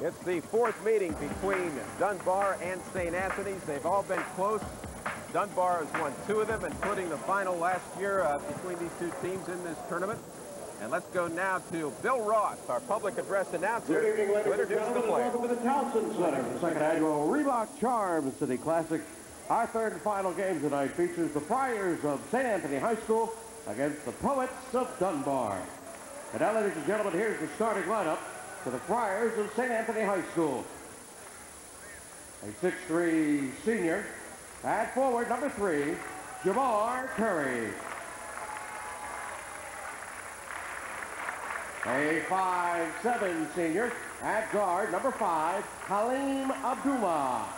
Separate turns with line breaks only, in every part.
It's the fourth meeting between Dunbar and St. Anthony's. They've all been close. Dunbar has won 2 of them, including the final last year between these two teams in this tournament. And let's go now to Bill Ross, our public address announcer,
Good evening, ladies
to introduce the players.
Welcome to the Towson Center, the second annual Reebok Charm City Classic. Our third and final game tonight features the Friars of St. Anthony High School against the Poets of Dunbar. And now, ladies and gentlemen, here's the starting lineup for the Friars of St. Anthony High School. A 6'3" senior. At forward, number 3, Jamar Curry. A 5'7" senior. At guard, number 5, Halim Abdullah.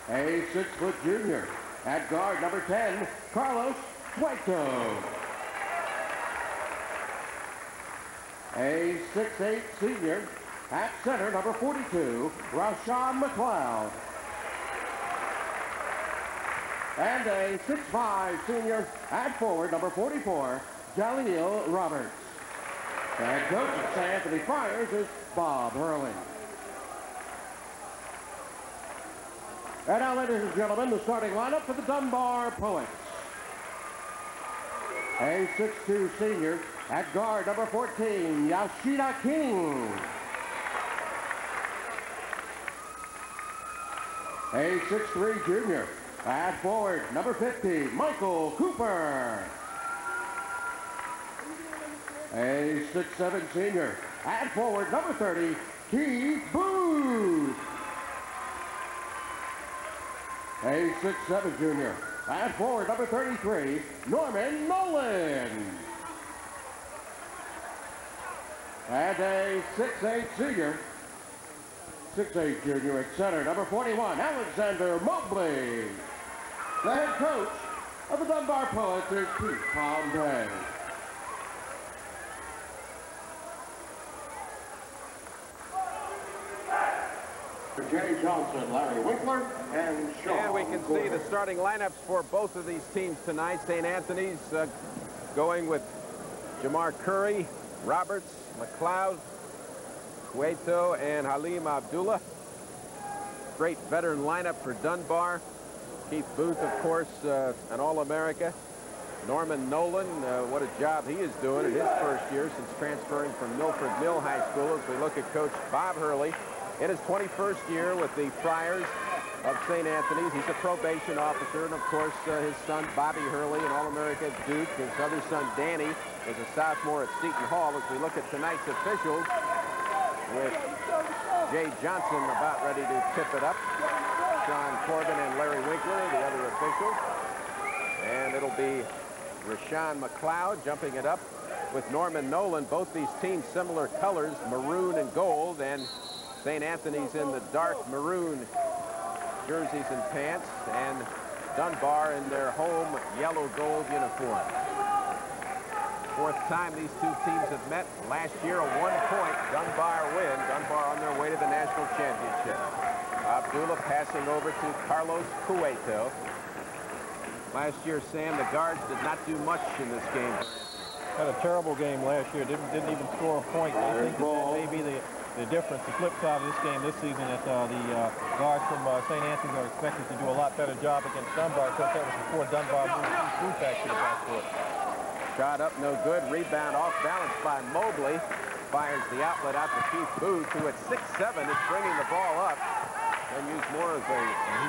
A 6-foot junior. At guard, number 10, Carlos Cueto. A 6'8" senior. At center, number 42, Rashawn McLeod. And a 6'5" senior at forward, number 44, Jaleel Roberts. The head coach of St. Anthony Friars is Bob Hurley. And now, ladies and gentlemen, the starting lineup for the Dunbar Poets. A 6'2" senior at guard, number 14, Yashida King. A 6'3" junior. At forward, number 50, Michael Cooper. A 6'7" senior. At forward, number 30, Keith Booth. A 6'7" junior. At forward, number 33, Norman Nolan. And a 6'8" senior. 6'8" junior at center, number 41, Alexander Mobley. The head coach of the Dunbar Poets is Pete Pompey. Jay Johnson, Larry Winkler, and Sean.
And we can see the starting lineups for both of these teams tonight. St. Anthony's going with Jamar Curry, Roberts, McLeod, Cueto, and Halim Abdullah. Great veteran lineup for Dunbar. Keith Booth, of course, an All-America. Norman Nolan, what a job he is doing in his first year since transferring from Milford Mill High School. As we look at Coach Bob Hurley in his 21st year with the Friars of St. Anthony's. He's a probation officer, and of course his son Bobby Hurley, an All-America at Duke. His other son Danny is a sophomore at Seton Hall. As we look at tonight's officials, with Jay Johnson about ready to tip it up, Sean Corbin and Larry Winkler, the other officials. And it'll be Rashawn McLeod jumping it up with Norman Nolan. Both these teams similar colors, maroon and gold, and St. Anthony's in the dark maroon jerseys and pants, and Dunbar in their home yellow-gold uniform. Fourth time these two teams have met. Last year, a 1-point Dunbar win. Dunbar on their way to the national championship. Abdullah passing over to Carlos Cueto. Last year, Sam, the guards did not do much in this game.
Had a terrible game last year. Didn't even score a point. I think that may be the difference, the flip side of this game this season, that the guards from St. Anthony are expected to do a lot better job against Dunbar. Of course, that was before Dunbar moved through back to the backcourt.
Shot up, no good. Rebound off balance by Mobley. Fires the outlet out to Keith Booth, who at 6'7" is bringing the ball up and used more as a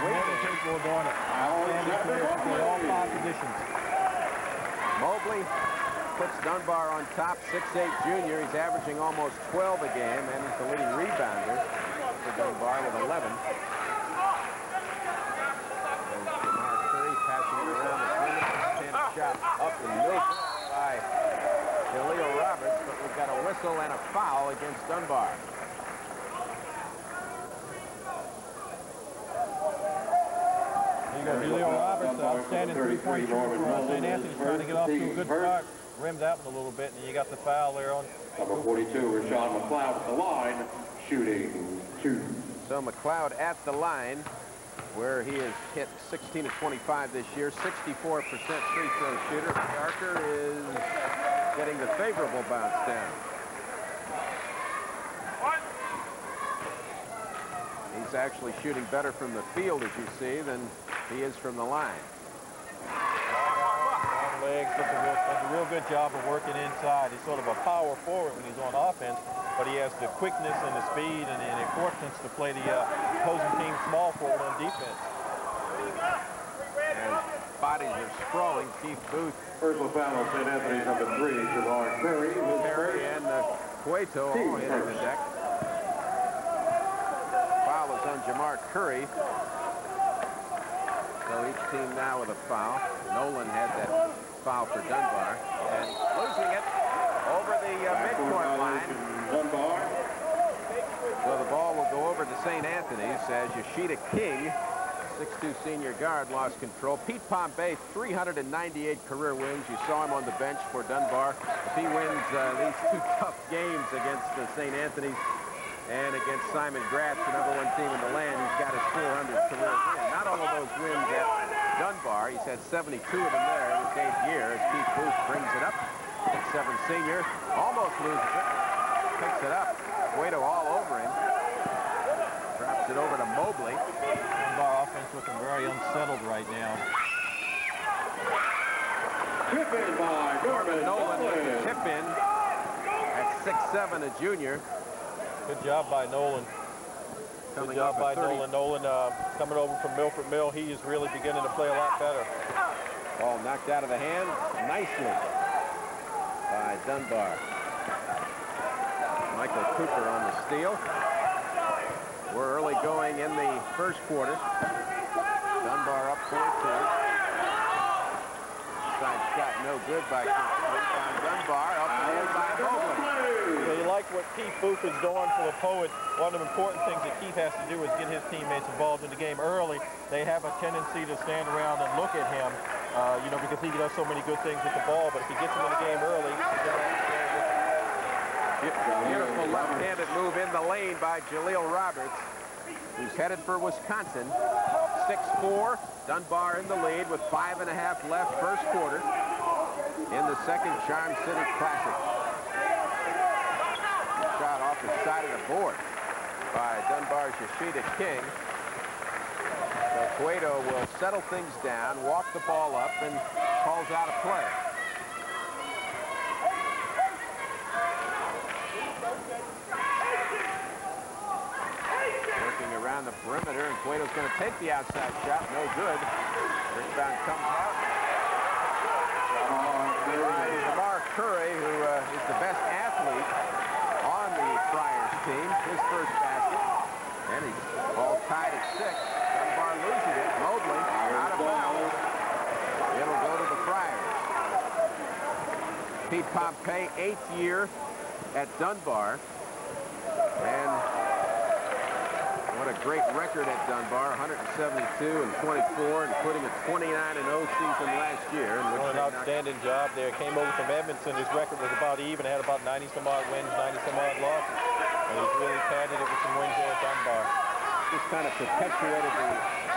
wing.
He's capable of doing it. All 5 positions.
Mobley puts Dunbar on top, 6'8" junior. He's averaging almost 12 a game, and he's the leading rebounder for Dunbar with 11. And Jamar Curry passing it around the perimeter. 10 shot up and no good by Jaleel Roberts, but we've got a whistle and a foul against Dunbar.
You got Jaleel Roberts, outstanding three-point shooter for St. Anthony's, trying to get off to a good start. Rimmed out a little bit, and you got the foul there on
number 42, Rashawn McLeod at the line, shooting 2.
So McLeod at the line, where he has hit 16 of 25 this year, 64% free throw shooter. Parker is getting the favorable bounce down. He's actually shooting better from the field, as you see, than he is from the line.
Long legs, does a real good job of working inside. He's sort of a power forward when he's on offense, but he has the quickness and the speed and the importance to play the opposing team small forward on defense.
As bodies are sprawling, Keith Booth.
Personal foul on St. Anthony's number 3, Jamar Curry.
Perry and Cueto all hitting the deck. Foul is on Jamar Curry. So each team now with a foul. Nolan had that foul for Dunbar. And losing it over the midcourt line.
Dunbar.
So the ball will go over to St. Anthony's as Yoshida King, 6'2" senior guard, lost control. Pete Pompey, 398 career wins. You saw him on the bench for Dunbar. If he wins these two tough games against St. Anthony's and against Simon Gratz, the #1 team in the land, he's got his 400th career win. Not all of those wins at Dunbar. He's had 72 of them there in his 8th year as Keith Booth brings it up. 6'7" senior, almost loses it. Picks it up. Cueto all over him. Drops it over to Mobley.
Dunbar offense looking very unsettled right now.
Tip in by Norman
Nolan with the tip in at 6'7", a junior.
Good job by Nolan. Good job by Nolan. Nolan coming over from Milford Mill. He is really beginning to play a lot better.
Ball knocked out of the hand nicely by Dunbar. Michael Cooper on the steal. We're early going in the first quarter. Dunbar up 4-2. Side shot no good by Cooper. Rebound Dunbar up and in by Mobley.
You like what Keith Booth is doing for the Poets. One of the important things that Keith has to do is get his teammates involved in the game early. They have a tendency to stand around and look at him, you know, because he does so many good things with the ball. But if he gets him in the game early,
beautiful left-handed move in the lane by Jaleel Roberts, who's headed for Wisconsin. 6-4. Dunbar in the lead with 5.5 left first quarter in the second Charm City Classic. Shot off the side of the board by Dunbar's Yoshida King. So Cueto will settle things down, walk the ball up, and calls out a play. Working around the perimeter, and Cueto's going to take the outside shot. No good. Rebound comes out. Jamar Curry, who is the best athlete on the Friars team, his first basket. And he's all tied at 6. Dunbar losing it. Mobley out of bounds. It'll go to the Friars. Pete Pompey, 8th year at Dunbar. And what a great record at Dunbar, 172 and 24, including a 29-0 season last year.
An outstanding job there. Came over from Edmonton. His record was about even, had about 90-some-odd wins, 90-some-odd losses. And he's really padded it with some wins there at Dunbar.
This kind of perpetuated the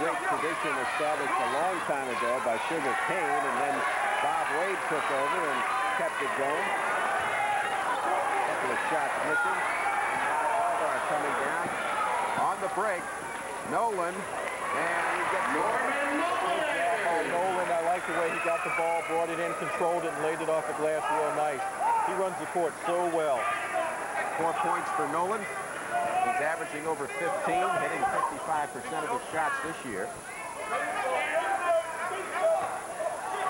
great tradition established a long time ago by Sugar Kane, and then Bob Wade took over and kept it going. A couple of shots missing. And now Dunbar coming down. On the break, Nolan, and he gets Nolan.
Nolan, I like the way he got the ball, brought it in, controlled it, and laid it off the glass real nice. He runs the court so well.
4 points for Nolan. He's averaging over 15, hitting 55% of his shots this year.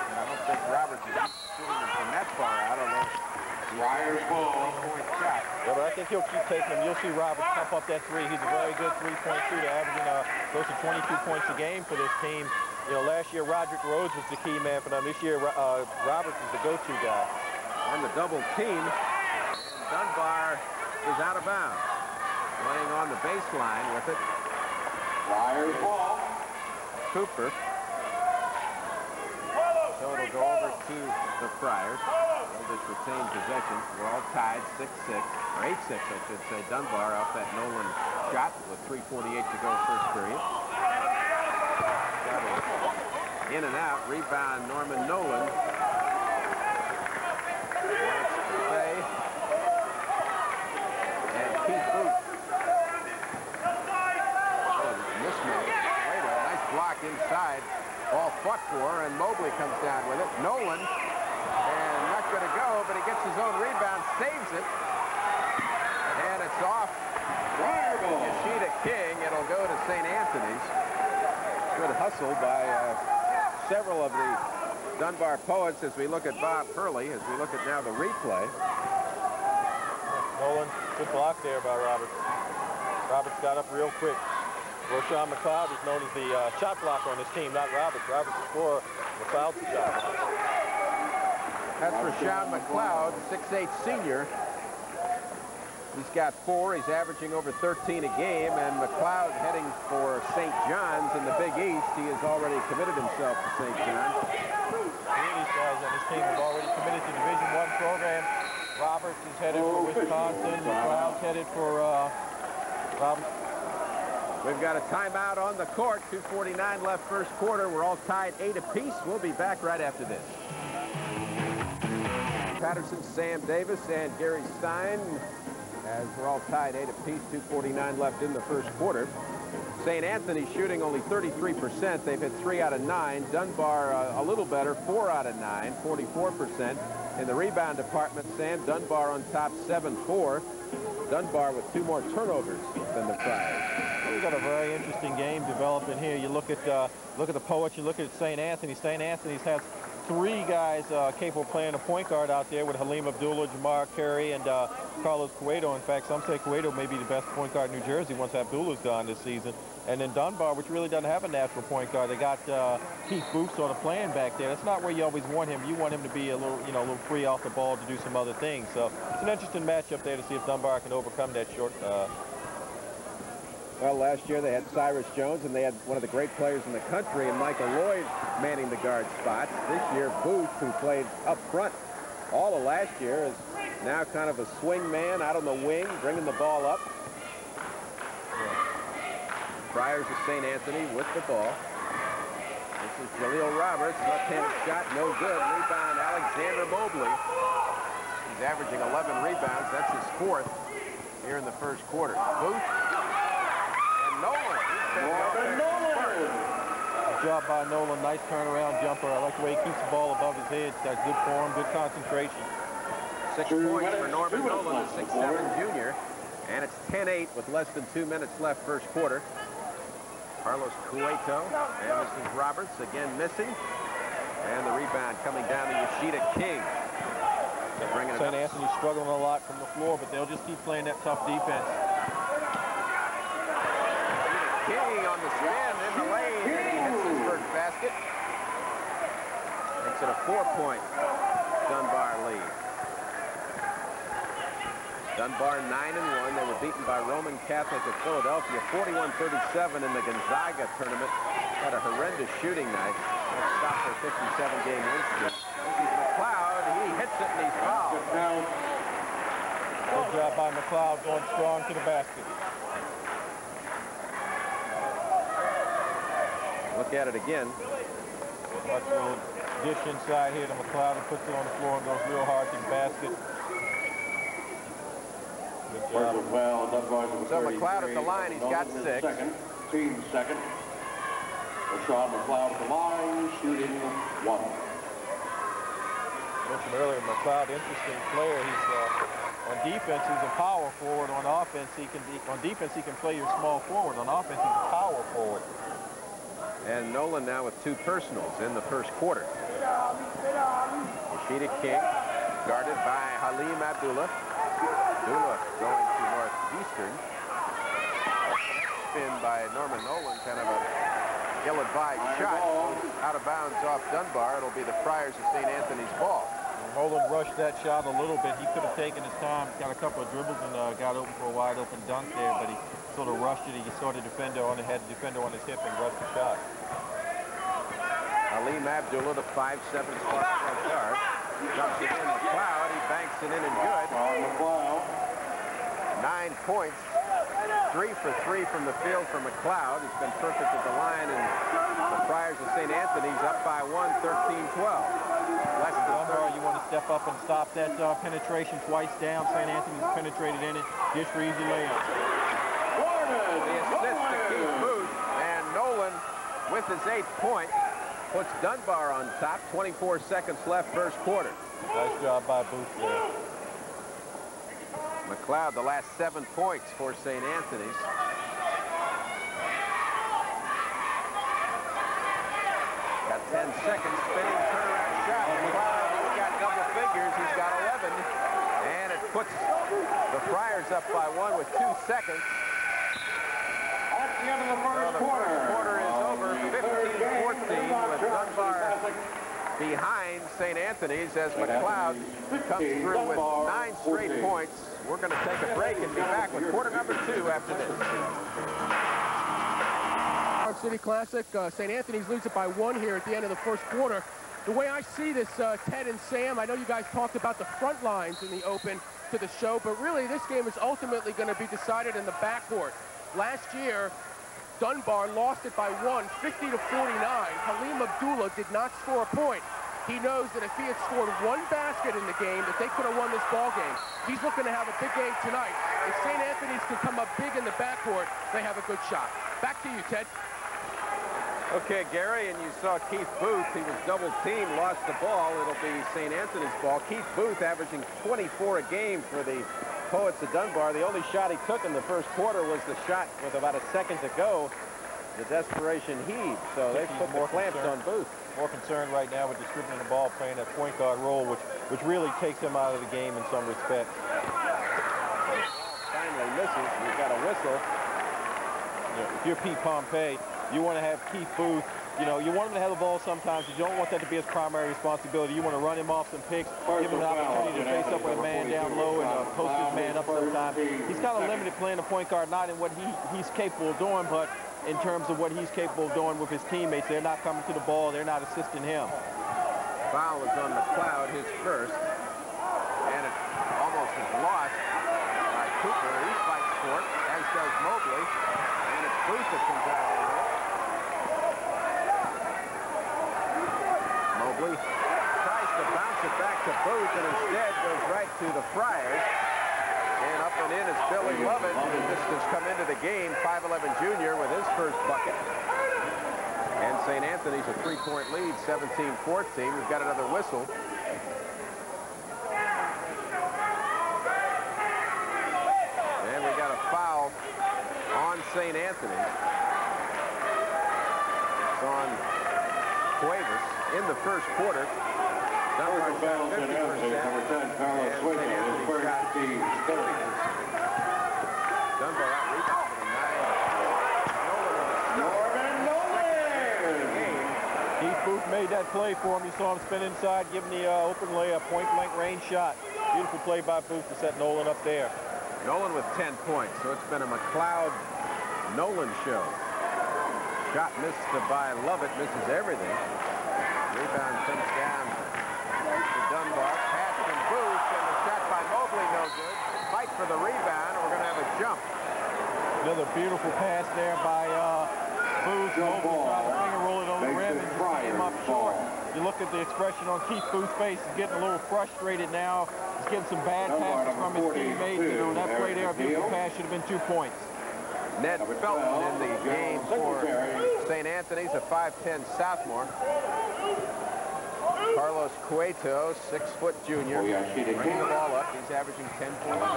And I don't think Roberts is shooting him from that far out, although
Friars ball.
3-point shot.
Yeah, but I think he'll keep taking them. You'll see Roberts pump up that 3. He's a very good 3-point shooter, averaging close to 22 points a game for this team. You know, last year Roderick Rhodes was the key man for them. This year Roberts is the go-to guy.
On the double team, Dunbar is out of bounds. Laying on the baseline with it.
Friars ball.
Cooper. So it'll go over to the Friars. They'll just retain possession. We're all tied 6-6, or 8-6, I should say. Dunbar off that Nolan shot with 3:48 to go first period. In and out. Rebound Norman Nolan. it. And it's off. Yoshida King. It'll go to St. Anthony's. Good hustle by several of the Dunbar Poets as we look at Bob Hurley, as we look at now the replay.
Nolan, good block there by Roberts. Roberts got up real quick. Roshan McLeod is known as the shot blocker on this team, not Roberts. Roberts is scorer, McLeod's the shot blocker.
That's Roshan McLeod, 6'8" senior. He's got 4. He's averaging over 13 a game, and McLeod heading for St. John's in the Big East. He has already committed himself to St. John's.
Three of these guys on this team have already committed to Division I program. Roberts is headed for Wisconsin. McLeod's headed for Roberts.
We've got a timeout on the court. 2:49 left first quarter. We're all tied 8 apiece. We'll be back right after this. Patterson, Sam Davis, and Gary Stein, as we're all tied 8 apiece. 2:49 left in the first quarter. St. Anthony shooting only 33%. They've hit 3 out of 9. Dunbar a little better, 4 out of 9, 44%. In the rebound department, Sam, Dunbar on top 7-4. Dunbar with 2 more turnovers than the Friars.
We've got a very interesting game developing here. You look at the Poets, you look at St. Anthony. St. Anthony's has 3 guys capable of playing a point guard out there with Halim Abdullah, Jamar Curry, and Carlos Cueto. In fact, some say Cueto may be the best point guard in New Jersey once Abdullah's gone this season. And then Dunbar, which really doesn't have a natural point guard. They got Keith Booth sort of playing back there. That's not where you always want him. You want him to be a little, a little free off the ball to do some other things. So it's an interesting matchup there to see if Dunbar can overcome that short.
Well, last year they had Cyrus Jones, and they had one of the great players in the country, and Michael Lloyd manning the guard spots. This year, Booth, who played up front all of last year, is now kind of a swing man out on the wing, bringing the ball up. Friars of St. Anthony with the ball. This is Jaleel Roberts, left-handed shot, no good. Rebound, Alexander Mobley. He's averaging 11 rebounds. That's his 4th here in the first quarter. Booth. Nolan.
Good job by Nolan. Nice turnaround jumper. I like the way he keeps the ball above his head. He's got good form, good concentration.
6 points for Norman Nolan, the 6'7" junior. And it's 10-8 with less than 2 minutes left first quarter. Carlos Cueto. And this is Roberts again missing. And the rebound coming down to Yoshida King.
St. Anthony's struggling a lot from the floor, but they'll just keep playing that tough defense.
King on the spin in the lane, and he hits his first basket. Makes it a 4-point Dunbar lead. Dunbar 9-1. They were beaten by Roman Catholic of Philadelphia 41-37 in the Gonzaga tournament. Had a horrendous shooting night. That stopped their 57-game win streak. This is McLeod. He hits it and he's fouled.
Good job by McLeod going strong to the basket.
Look at it again.
Watch the dish inside here to McLeod, and puts it on the floor and goes real hard to the basket. Good job.
So McLeod at the line, he's got 6.
Team second. Roshan McLeod at the line, shooting 1.
I mentioned earlier, McLeod, interesting player. He's on defense, he's a power forward. On offense, he can play your small forward. On offense, he's a power forward.
And Nolan now with 2 personals in the first quarter. Yoshida King guarded by Halim Abdullah. Abdullah going to Northeastern. Spin by Norman Nolan, kind of a ill-advised shot. Out of bounds off Dunbar. It'll be the Friars of St. Anthony's ball.
Nolan rushed that shot a little bit. He could have taken his time, got a couple of dribbles, and got open for a wide-open dunk there, but he sort of rushed it. He saw the defender on the head, the defender on his hip, and rushed the shot.
Halim Abdullah, the 5'7" spark guard. Dumps it in McLeod. He banks it in and good. 9 points. 3 for 3 from the field for McLeod. He's been perfect at the line, and the Friars of St. Anthony's up by 1, 13-12. Less than
Dunbar, you want to step up and stop that penetration twice down. St. Anthony's penetrated in it. Dish for easy layup.
The assist to Keith Booth, and Nolan with his 8th point puts Dunbar on top. 24 seconds left first quarter.
Nice job by Booth there.
McLeod, the last 7 points for St. Anthony's. Got 10 seconds, spinning turnaround shot. McLeod, he's got double figures. He's got 11. And it puts the Friars up by 1 with 2 seconds.
At the end of the first quarter.
The quarter is over, 15-14 with Dunbar behind St. Anthony's as McLeod comes through with 9 straight points. We're going to take a break and be back with quarter number 2 after this.
Park City Classic, St. Anthony's leads it by 1 here at the end of the first quarter. The way I see this, Ted and Sam, I know you guys talked about the front lines in the open to the show, but really this game is ultimately going to be decided in the backcourt. Last year, Dunbar lost it by 1, 50-49. Halim Abdullah did not score a point. He knows that if he had scored 1 basket in the game, that they could have won this ball game. He's looking to have a big game tonight. If St. Anthony's can come up big in the backcourt, they have a good shot. Back to you, Ted.
Okay, Gary, and you saw Keith Booth. He was double teamed, lost the ball. It'll be St. Anthony's ball. Keith Booth averaging 24 a game for the Poets of Dunbar. The only shot he took in the first quarter was the shot with about a second to go. The desperation heave. So they've put more clamps on Booth.
More concerned right now with distributing the ball, playing that point guard role, which really takes him out of the game in some respects.
Finally misses. We've got a whistle.
If you're Pete Pompey, you want to have Keith Booth. You want him to have the ball sometimes. You don't want that to be his primary responsibility. You want to run him off some picks, give him an opportunity to face up with a man down low and post his man up sometimes. He's kind of limited playing the point guard, not in what he's capable of doing, but in terms of what he's capable of doing with his teammates. They're not coming to the ball. They're not assisting him.
Foul is on McLeod, his first. And it almost is lost by Cooper. He fights for it, as does Mobley. And it's Booth that comes out of here. Mobley tries to bounce it back to Booth and instead goes right to the Friars. And up and in is Billy Lovett, who just has come into the game, 5'11" junior with his first bucket. And St. Anthony's a 3-point lead, 17-14. We've got another whistle. And we got a foul on St. Anthony's. It's on Cuevas in the first quarter. Dunbar shot 50%. Dunbar out rebounded a 9.
Keith Booth made that play for him. You saw him spin inside, giving the open layup, point-blank range shot. Beautiful play by Booth to set Nolan up there.
Nolan with 10 points, so it's been a McLeod-Nolan show. Shot missed by Lovett, misses everything. Rebound comes down to Dunbar. Pass from Booth, and the shot by Mobley, no good. Fight for the rebound. We're going to have a jump.
Another beautiful pass there by Booth. Mobley trying to finger roll it on the rim and just came up short. You look at the expression on Keith Booth's face. He's getting a little frustrated now. He's getting some bad passes from his teammates. That play there, a beautiful pass, should have been 2 points.
Ned Felton in the game for St. Anthony's, a 5'10" sophomore. Carlos Cueto, 6-foot junior, bringing the ball up. He's averaging 10 points.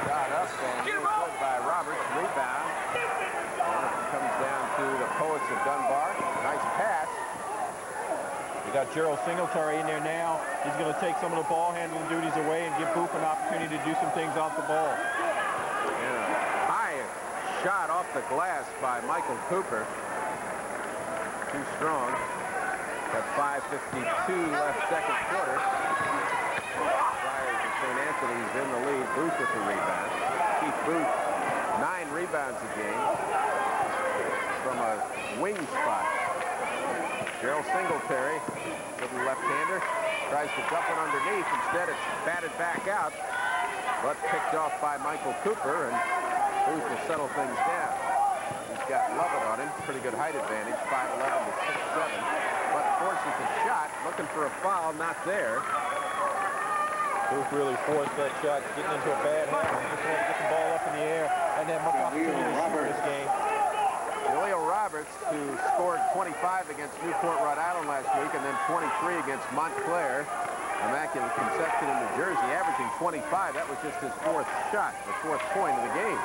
Shot up and good by Roberts. Rebound. And it comes down to the Poets of Dunbar. Nice pass.
You got Gerald Singletary in there now. He's going to take some of the ball handling duties away and give Booth an opportunity to do some things off the ball.
And a high shot off the glass by Michael Cooper. Too strong. Got 5:52 left second quarter. Friars of St. Anthony's in the lead. Booth with the rebound. Keith Booth, 9 rebounds a game from a wing spot. Gerald Singletary, little left-hander, tries to dump it underneath. Instead, it's batted back out, but picked off by Michael Cooper, and Booth will settle things down. He's got Lovett on him. Pretty good height advantage, 5'11" to 6'7". But forces a shot, looking for a foul, not there.
Booth really forced that shot, getting into a bad habit. He just wanted to get the ball up in the air and have much opportunity to shoot this game.
Julio Roberts, who scored 25 against Newport, Rhode Island last week, and then 23 against Montclair. Immaculate Conception in New Jersey, averaging 25. That was just his fourth shot, the fourth point of the game.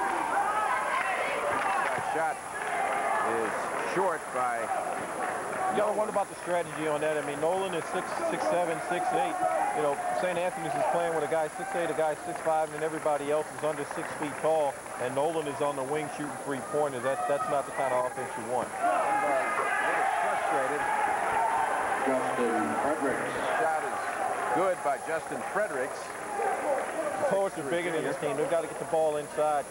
That shot is short by...
You got to wonder about the strategy on that. I mean, Nolan is 6'7", 6'8". You know, St. Anthony's is playing with a guy 6'8", a guy 6'5", and everybody else is under 6 feet tall, and Nolan is on the wing shooting three-pointers. That's not the kind of offense you want.
Dunbar a little frustrated.
Justin Fredericks.
Shot is good by Justin Fredericks.
The Poets are bigger than this team. They've got to get the ball inside.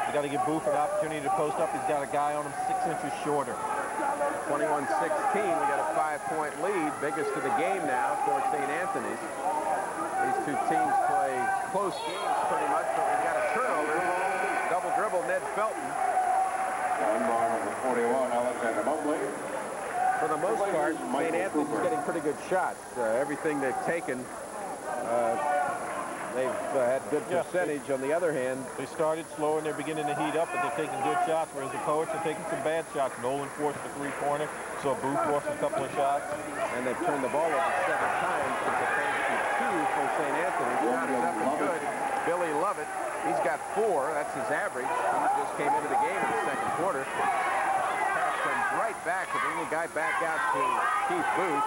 They got to give Booth an opportunity to post up. He's got a guy on him 6 inches shorter.
21-16, we got a 5-point lead, biggest of the game now for St. Anthony's. These two teams play close games pretty much, but we've got a turnover. Double dribble, Ned Felton.
Dunbar number 41, Alexander Mobley.
For the most part, St. Anthony's getting pretty good shots. Everything they've taken, they've had good percentage. On the other hand,
they started slow and they're beginning to heat up, but they're taking good shots, whereas the Poets are taking some bad shots. Nolan forced the three-pointer, so Booth forced a couple of shots.
And they've turned the ball over 7 times as opposed to 2 for St. Anthony. Shot is up and good. Billy Lovett, he's got 4. That's his average. He just came into the game in the second quarter. Pass comes right back to bring the guy back out to Keith Booth.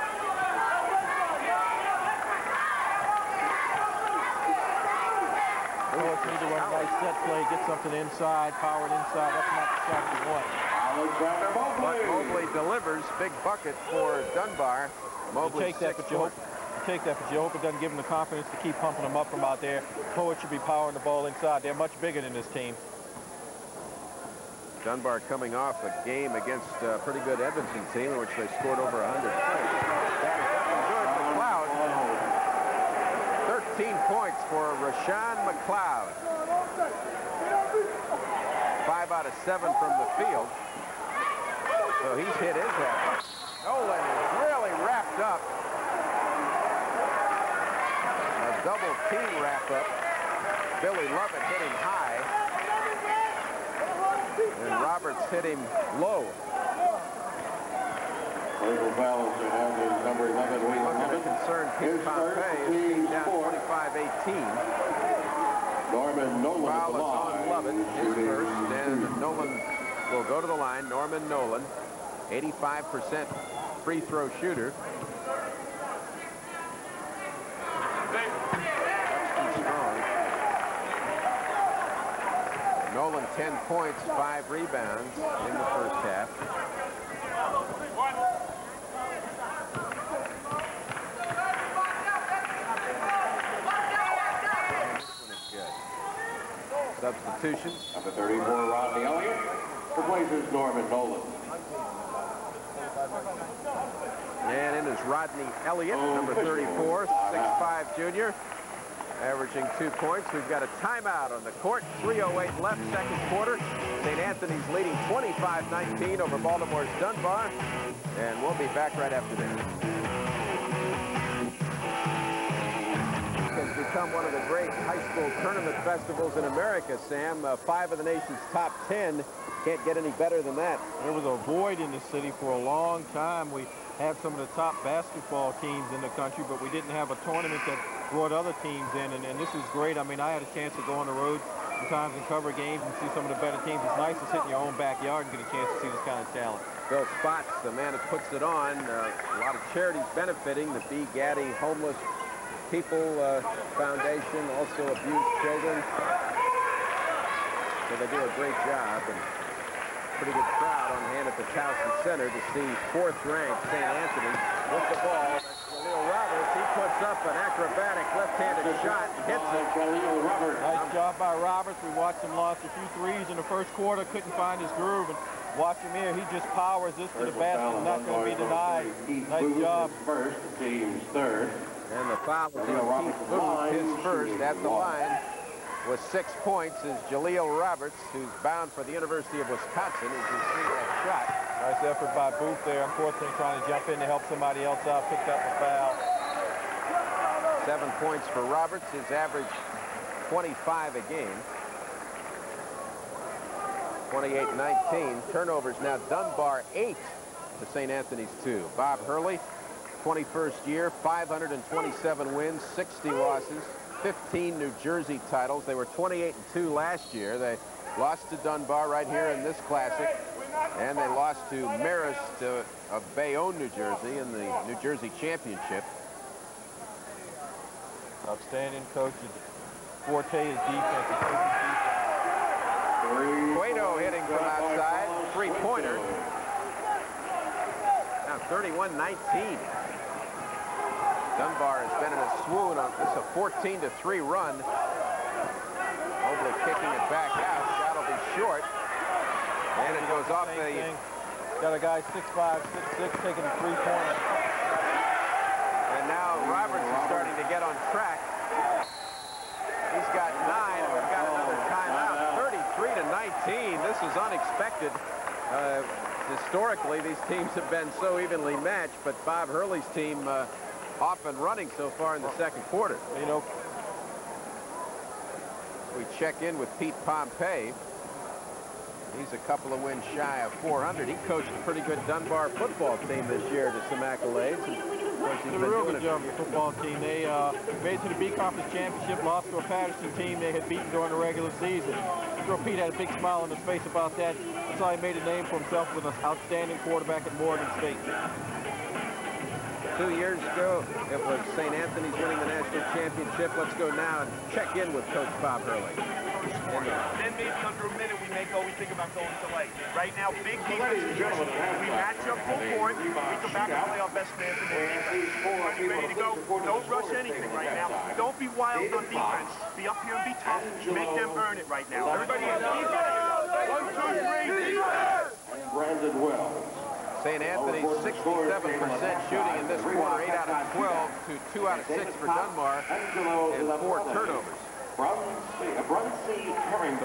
Poets need to run a nice set play, get something inside, power it inside. That's not the shot you want.
Alexander Mobley.
Mobley delivers. Big bucket for Dunbar. Mobley
take that, but you hope it doesn't give them the confidence to keep pumping them up from out there. Poets should be powering the ball inside. They're much bigger than this team.
Dunbar coming off a game against a pretty good Evanston team in which they scored over 100 points. That is good. McLeod. 13 points for Rashawn McLeod. 5 out of 7 from the field. So he's hit his average. Nolan is really wrapped up. A double team wrap up. Billy Lovett hit him high. And Roberts hit him low.
Legal fouls to have his number 11.
Looking at concerned Pete Pompey is down 25-18.
Norman Nolan
Foul is on Lovett, his first, and Nolan will go to the line. Norman Nolan, 85% free throw shooter. That's too strong. Nolan 10 points, 5 rebounds in the first half. Substitutions.
Number 34, Rodney Elliott, replaces Norman Nolan.
And in is Rodney Elliott, number 34, 6'5" junior, averaging 2 points. We've got a timeout on the court. 3:08 left, second quarter. St. Anthony's leading 25-19 over Baltimore's Dunbar. And we'll be back right after this. Has become one of the great high school tournament festivals in America, Sam. 5 of the nation's top 10. Can't get any better than that.
There was a void in the city for a long time. We had some of the top basketball teams in the country, but we didn't have a tournament that brought other teams in, and this is great. I mean, I had a chance to go on the road sometimes and cover games and see some of the better teams. It's nice to sit in your own backyard and get a chance to see this kind of talent.
Bill Spots, the man who puts it on. A lot of charities benefiting. The B. Gaddy Homeless People Foundation, also abused children. So they do a great job, and pretty good crowd on hand at the Towson Center to see 4th-ranked St. Anthony with the ball. That's Jaleel Roberts. He puts up an acrobatic left-handed shot and hits it.
Nice job by Roberts. We watched him launch a few threes in the first quarter, couldn't find his groove, and watch him here. He just powers this to the basket, not going to be denied. Nice job.
First, team's third.
And the foul is on Keith Booth, his first at the line with 6 points is Jaleel Roberts, who's bound for the University of Wisconsin, as you see that shot.
Nice effort by Booth there. Unfortunately, trying to jump in to help somebody else out, picked up the foul.
7 points for Roberts, his average 25 a game. 28-19. Turnovers now. Dunbar 8 to St. Anthony's 2. Bob Hurley 21st year, 527 wins, 60 losses, 15 New Jersey titles. They were 28-2 last year. They lost to Dunbar right here in this classic, and they lost to Marist of Bayonne, New Jersey in the New Jersey Championship.
Outstanding coach. Forte is defense.
Cueto hitting from outside, three-pointer. Now 31-19. Dunbar has been in a swoon on this, a 14-3 run. Mobley kicking it back out. Shot will be short. And it goes off the...
Got a guy 6'5", 6'6", taking a three-pointer.
And now Roberts is starting to get on track. He's got 9. We've got another timeout. 33-19. This is unexpected. Historically, these teams have been so evenly matched, but Bob Hurley's team off and running so far in the second quarter.
You know,
we check in with Pete Pompey. He's a couple of wins shy of 400. He coached a pretty good Dunbar football team this year to some accolades. And of course, he's been
a real
doing
good job for the football team. They made it to the B Conference Championship, lost to a Patterson team they had beaten during the regular season. Pete had a big smile on his face about that. That's how he made a name for himself with an outstanding quarterback at Morgan State.
2 years ago, it was St. Anthony's winning the national championship. Let's go now and check in with Coach Bob Hurley.
Then maybe under a minute we may go, we think about going to late. Right now, big defense position. We match up full court. We come back and play our best man for the defense. We're ready to go. Don't rush anything right now. Don't be wild on defense. Be up here and be tough. Make them earn it right now. Everybody in defense. 1, 2, 3, defense!
Brandon Wells.
St. Anthony's 67% shooting in this quarter, 8 out of 12 to 2 out of 6 for Dunbar, and 4 turnovers. So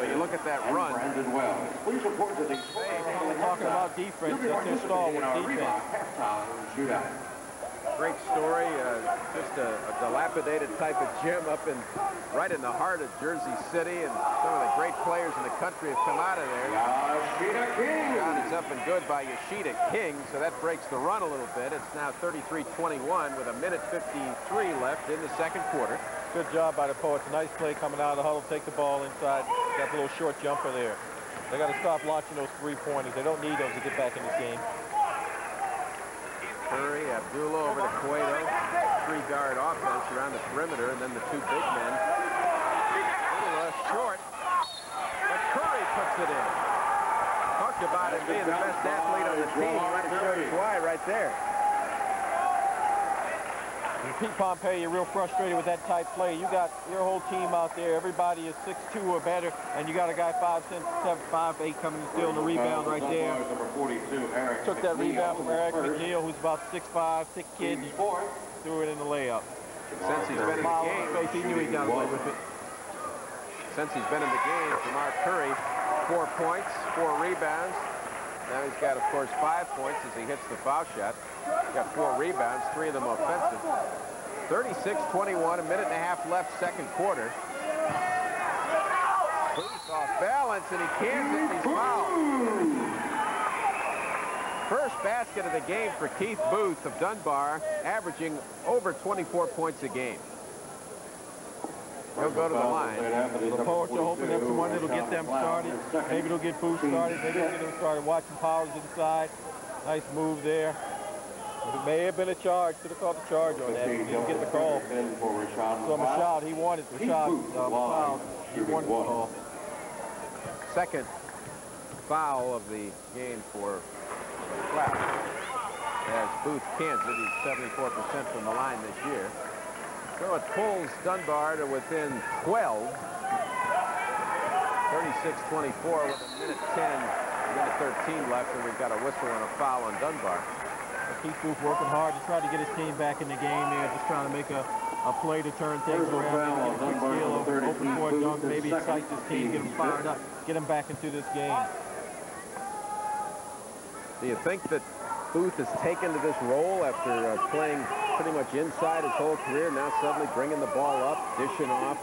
you look at that run.
Brandon Wells. Please report to the
Talking about defense, that's their stall with defense.
Great story, just a dilapidated type of gym up right in the heart of Jersey City, and some of the great players in the country have come out of there. Shot is up and good by Yoshida King, so that breaks the run a little bit. It's now 33-21 with 1:53 left in the second quarter.
Good job by the Poets. A nice play coming out of the huddle, take the ball inside. Got a little short jumper there. They got to stop launching those three-pointers. They don't need those to get back in this game.
Curry, Abdullah over to Cueto. 3-guard offense around the perimeter, and then the 2 big men. A little short, but Curry puts it in. Talked about him being the best athlete on the team. Right shows why right there.
And Pete Pompey, you're real frustrated with that type play. You got your whole team out there. Everybody is 6'2" or better, and you got a guy 5'7", 5'8" coming to steal the rebound right there. Took that rebound from Eric McNeil, who's about 6'5", thick kid. Threw it in the layup.
Since he's been in the game,
he knew he got away with it.
Since he's been in the game, Jamar Curry, 4 points, 4 rebounds. Now he's got, of course, 5 points as he hits the foul shot. He's got 4 rebounds, 3 of them offensive. 36-21, 1.5 minutes left, second quarter. Booth off balance, and he can't hit these fouls. First basket of the game for Keith Booth of Dunbar, averaging over 24 points a game. He'll go to the line.
The Poets are hoping that's the one that'll get them started. Maybe it'll get Booth started. Maybe it'll get them started. Watching Powers inside. Nice move there. It may have been a charge. Could have called the charge on that. He didn't get the call. So Mashad, he wanted Mashad. He wanted the call.
Second foul of the game for Clapp. As Booth can't hit, he's 74% from the line this year. So it pulls Dunbar to within 12. 36-24 with 1:13 left, and we've got a whistle and a foul on Dunbar.
Keith Booth working hard to try to get his team back in the game there, just trying to make a play to turn things around, maybe get a quick steal, open court dunk, maybe excite this team, get them fired up, get them back into this game.
Do you think that Booth has taken to this role after playing pretty much inside his whole career, now suddenly bringing the ball up, dishing off?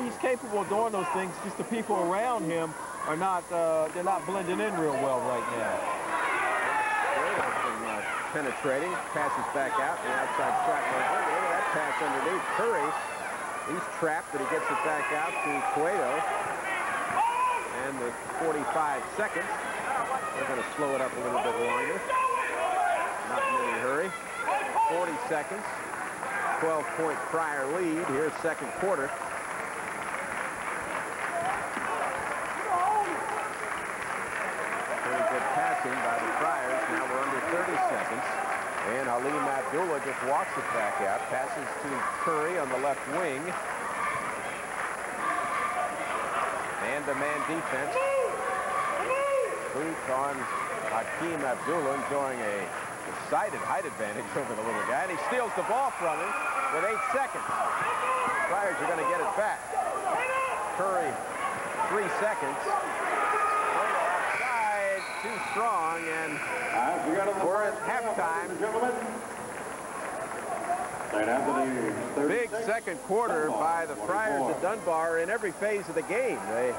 He's capable of doing those things, just the people around him are not, they're not blending in real well right now.
penetrating, passes back out, the outside shot goes in. Look at that pass underneath. Curry, he's trapped, but he gets it back out to Cueto. And the 45 seconds, they're going to slow it up a little bit longer. Not in any hurry. 40 seconds, 12-point prior lead. Here's second quarter. Very good passing by the Friars. Now we're under 30 seconds. And Halim Abdullah just walks it back out. Passes to Curry on the left wing. Man-to-man defense. Booth on Hakeem Abdullah, enjoying a decided height advantage over the little guy. And he steals the ball from him with 8 seconds. Friars are going to get it back. Curry, 3 seconds. Outside, too strong, and we're at halftime. Big second quarter by the Friars of Dunbar in every phase of the game. They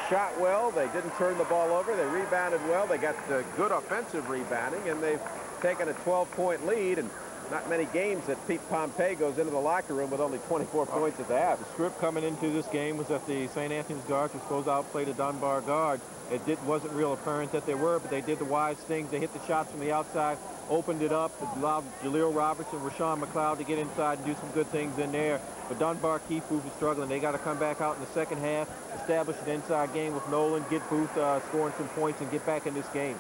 shot well. They didn't turn the ball over. They rebounded well. They got good offensive rebounding, and they've taken a 12-point lead. And not many games that Pete Pompey goes into the locker room with only 24 points at the half.
The script coming into this game was that the St. Anthony's guards were supposed to outplay the Dunbar guards. It wasn't real apparent that they were, but they did the wise things. They hit the shots from the outside, opened it up, allowed Jaleel Roberts and Rashawn McLeod to get inside and do some good things in there. But Dunbar, Keith Booth is struggling. They got to come back out in the second half, establish an inside game with Nolan, get Booth scoring some points, and get back in this game.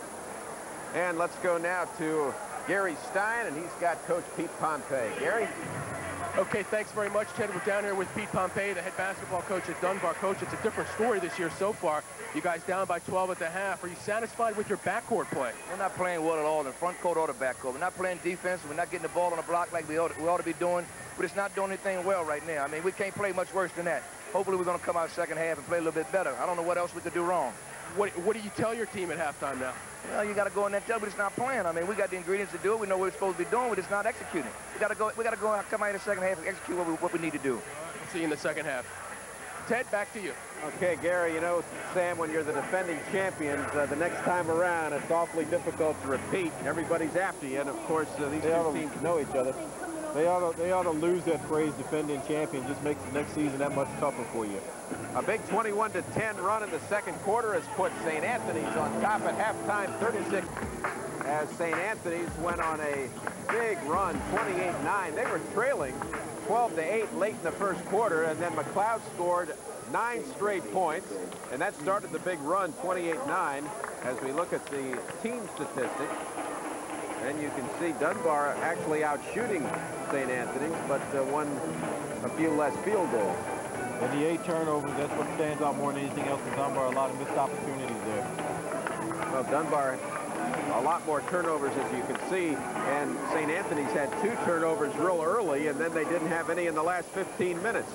And let's go now to Gary Stein, and he's got Coach Pete Pompey. Gary?
Okay, thanks very much, Ted. We're down here with Pete Pompey, the head basketball coach at Dunbar. Coach, it's a different story this year so far. You guys down by 12 at the half. Are you satisfied with your backcourt play?
We're not playing well at all in the front court or the back court. We're not playing defense. We're not getting the ball on the block like we ought to be doing. We're just not doing anything well right now. I mean, we can't play much worse than that. Hopefully, we're going to come out second half and play a little bit better. I don't know what else we could do wrong.
What do you tell your team at halftime now?
Well, you got to go in there and tell them we're just not playing. I mean, we got the ingredients to do it. We know what we're supposed to be doing. We're just not executing. We got to go out, come out in the second half and execute what we need to do.
See you in the second half. Ted, back to you.
Okay, Gary, you know, Sam, when you're the defending champions, the next time around, it's awfully difficult to repeat. Everybody's after you, and of course, these two teams know each other.
They ought to lose that phrase, defending champion. Just makes the next season that much tougher for you.
A big 21-10 run in the second quarter has put St. Anthony's on top at halftime, 36. As St. Anthony's went on a big run, 28-9. They were trailing 12-8 late in the first quarter, and then McLeod scored 9 straight points, and that started the big run, 28-9. As we look at the team statistics, and you can see Dunbar actually out shooting St. Anthony's, but won a few less field goals.
And the 8 turnovers, that's what stands out more than anything else in Dunbar. A lot of missed opportunities there.
Well, Dunbar, a lot more turnovers, as you can see, and St. Anthony's had 2 turnovers real early, and then they didn't have any in the last 15 minutes.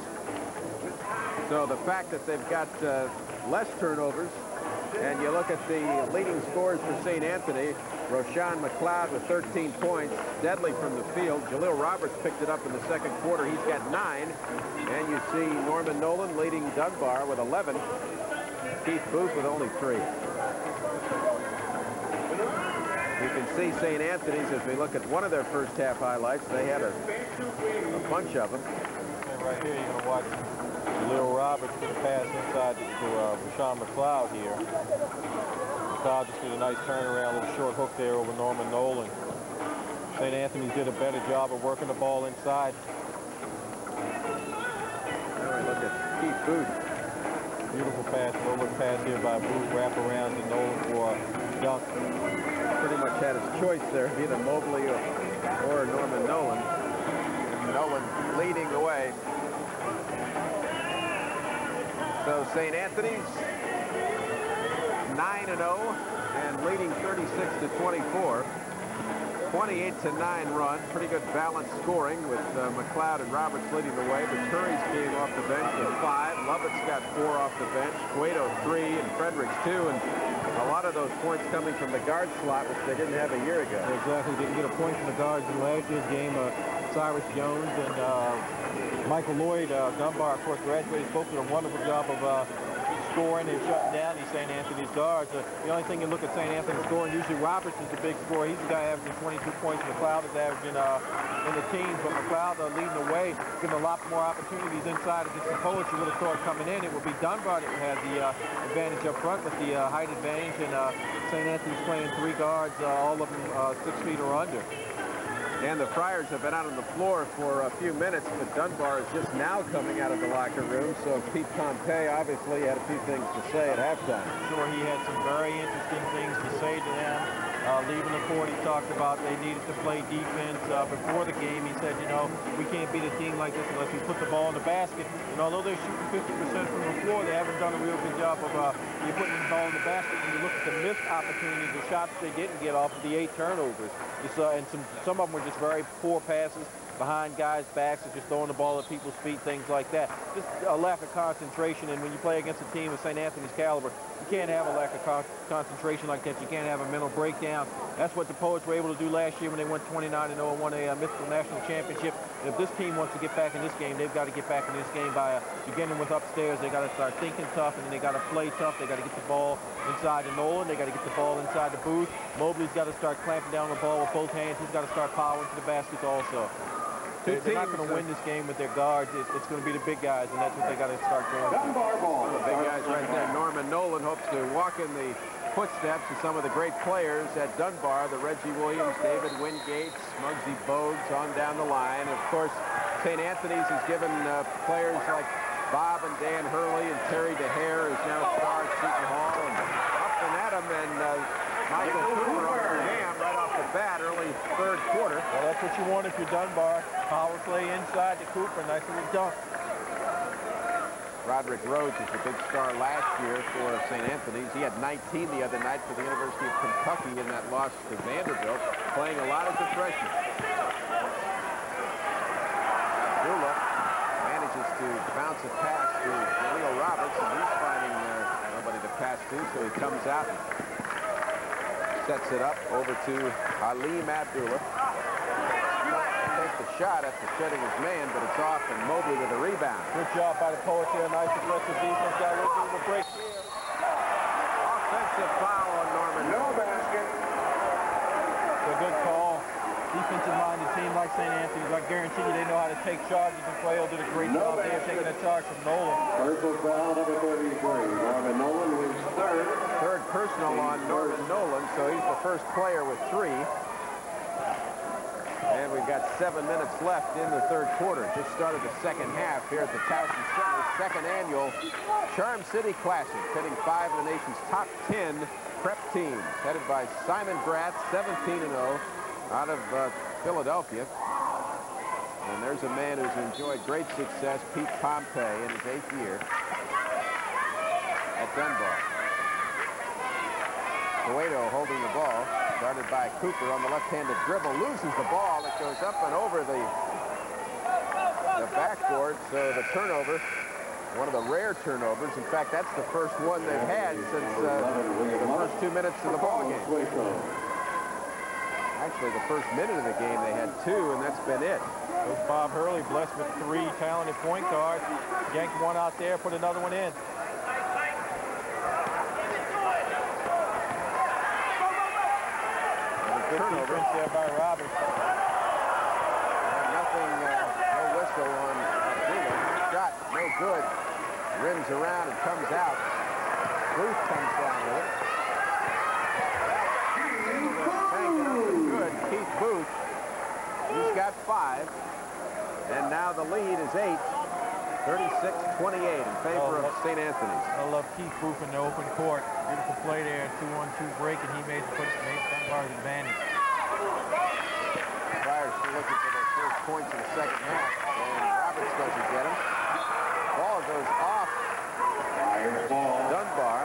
So the fact that they've got less turnovers, and you look at the leading scorers for St. Anthony, Rashawn McLeod with 13 points, deadly from the field. Jaleel Roberts picked it up in the second quarter. He's got 9. And you see Norman Nolan leading Dunbar with 11. Keith Booth with only 3. You can see St. Anthony's as we look at one of their first half highlights. They had a bunch of them.
And right here, you're going to watch Jaleel Roberts put a pass inside to Rashawn McLeod here. McLeod just did a nice turnaround, little short hook there over Norman Nolan. St. Anthony's did a better job of working the ball inside.
Now we look at Keith Booth.
Beautiful pass, low-look pass here by Booth, wrap around to Nolan for a dunk.
Pretty much had his choice there, either Mobley or Norman Nolan. Nolan leading the way. So St. Anthony's 9-0 and leading 36-24. 28-9 run. Pretty good balanced scoring with McLeod and Roberts leading the way. But Curry's came off the bench with 5. Lovett's got 4 off the bench. Cueto 3 and Fredericks 2. And a lot of those points coming from the guard slot, which they didn't have a year ago.
Exactly. Didn't get a point from the guards in last year's game. Cyrus Jones and Michael Lloyd, Dunbar, of course, graduated. Both did a wonderful job of scoring. They're shutting down these St. Anthony's guards. The only thing you look at St. Anthony's scoring, usually Roberts is the big scorer. He's the guy averaging 22 points. McLeod is averaging in the teens, but McLeod leading the way, giving a lot more opportunities inside against the Poets. You would have thought coming in, it would be Dunbar that had the advantage up front with the height advantage, and St. Anthony's playing 3 guards, all of them 6 feet or under.
And the Friars have been out on the floor for a few minutes, but Dunbar is just now coming out of the locker room. So Pete Pompey obviously had a few things to say at halftime.
Sure, he had some very interesting things to say to them. Leaving the court, he talked about they needed to play defense. Before the game, he said, you know, we can't beat a team like this unless we put the ball in the basket. And although they're shooting 50% from the floor, they haven't done a real good job of putting the ball in the basket. When you look at the missed opportunities, the shots they didn't get off of the 8 turnovers. And some of them were just very poor passes behind guys' backs, and just throwing the ball at people's feet, things like that. Just a lack of concentration, and when you play against a team of St. Anthony's caliber, you can't have a lack of concentration like that. You can't have a mental breakdown. That's what the Poets were able to do last year when they went 29-0 and won a mythical national championship. And if this team wants to get back in this game, they've got to get back in this game by beginning with upstairs. They got to start thinking tough, and then they got to play tough. They got to get the ball inside to Nolan. They got to get the ball inside the booth. Mobley's got to start clamping down the ball with both hands. He's got to start powering to the baskets also. They're not going to win this game with their guards. It's going to be the big guys, and that's what they got to start doing.
Dunbar ball.
The big guys right there. Norman Nolan hopes to walk in the footsteps of some of the great players at Dunbar, the Reggie Williams, David Wingate, Muggsy Bogues on down the line. Of course, St. Anthony's has given players like Bob and Dan Hurley and Terry DeHare, who's now a star at Seton Hall, and up and at him, and Michael Cooper on the jam right off the bat, early 3rd quarter.
Well, that's what you want if you're Dunbar. Power play inside to Cooper, nice little dunk.
Roderick Rhodes is the big star last year for St. Anthony's. He had 19 the other night for the University of Kentucky in that loss to Vanderbilt, playing a lot as a freshman. Abdullah manages to bounce a pass to Leo Roberts, and he's finding nobody to pass to, so he comes out and sets it up over to Halim Abdullah. Takes the shot after setting his man, but it's off, and Mobley with a rebound.
Good job by the Poets here. Nice aggressive defense. Got a little bit of a break here.
Offensive foul on Norman.
No basket.
It's a good call. Defensive-minded team like St. Anthony's, I guarantee you they know how to take charges, and Quayle did a great job there taking a charge from Nolan.
Personal foul number 33. Norman Nolan was 3rd.
3rd personal on Norman Nolan, so he's the first player with 3. And we've got 7 minutes left in the 3rd quarter. Just started the 2nd half here at the Towson Center, 2nd annual Charm City Classic, pitting 5 of the nation's top 10 prep teams, headed by Simon Gratz, 17-0, out of Philadelphia. And there's a man who's enjoyed great success, Pete Pompey, in his 8th year at Dunbar. Cueto holding the ball, guarded by Cooper on the left-handed dribble, loses the ball. It goes up and over the backboard, so the turnover, one of the rare turnovers. In fact, that's the first one they've had since the first 2 minutes of the ball game. Actually, the first minute of the game, they had 2, and that's been it.
There's Bob Hurley, blessed with 3 talented point guards. Yanked one out there, put another one in. Turnover there by Roberts.
Nothing, no whistle on Abdullah. Shot, no good. Rims around and comes out. Booth comes down with it. Good. Keith Booth. He's got 5. And now the lead is 8. 36-28 in favor of St. Anthony's.
I love Keith Booth in the open court. Beautiful play there, 2-on-2 break, and he made Dunbar's advantage.
Friars still looking for their first points in the 2nd half, and Roberts doesn't get him. Ball goes off Dunbar.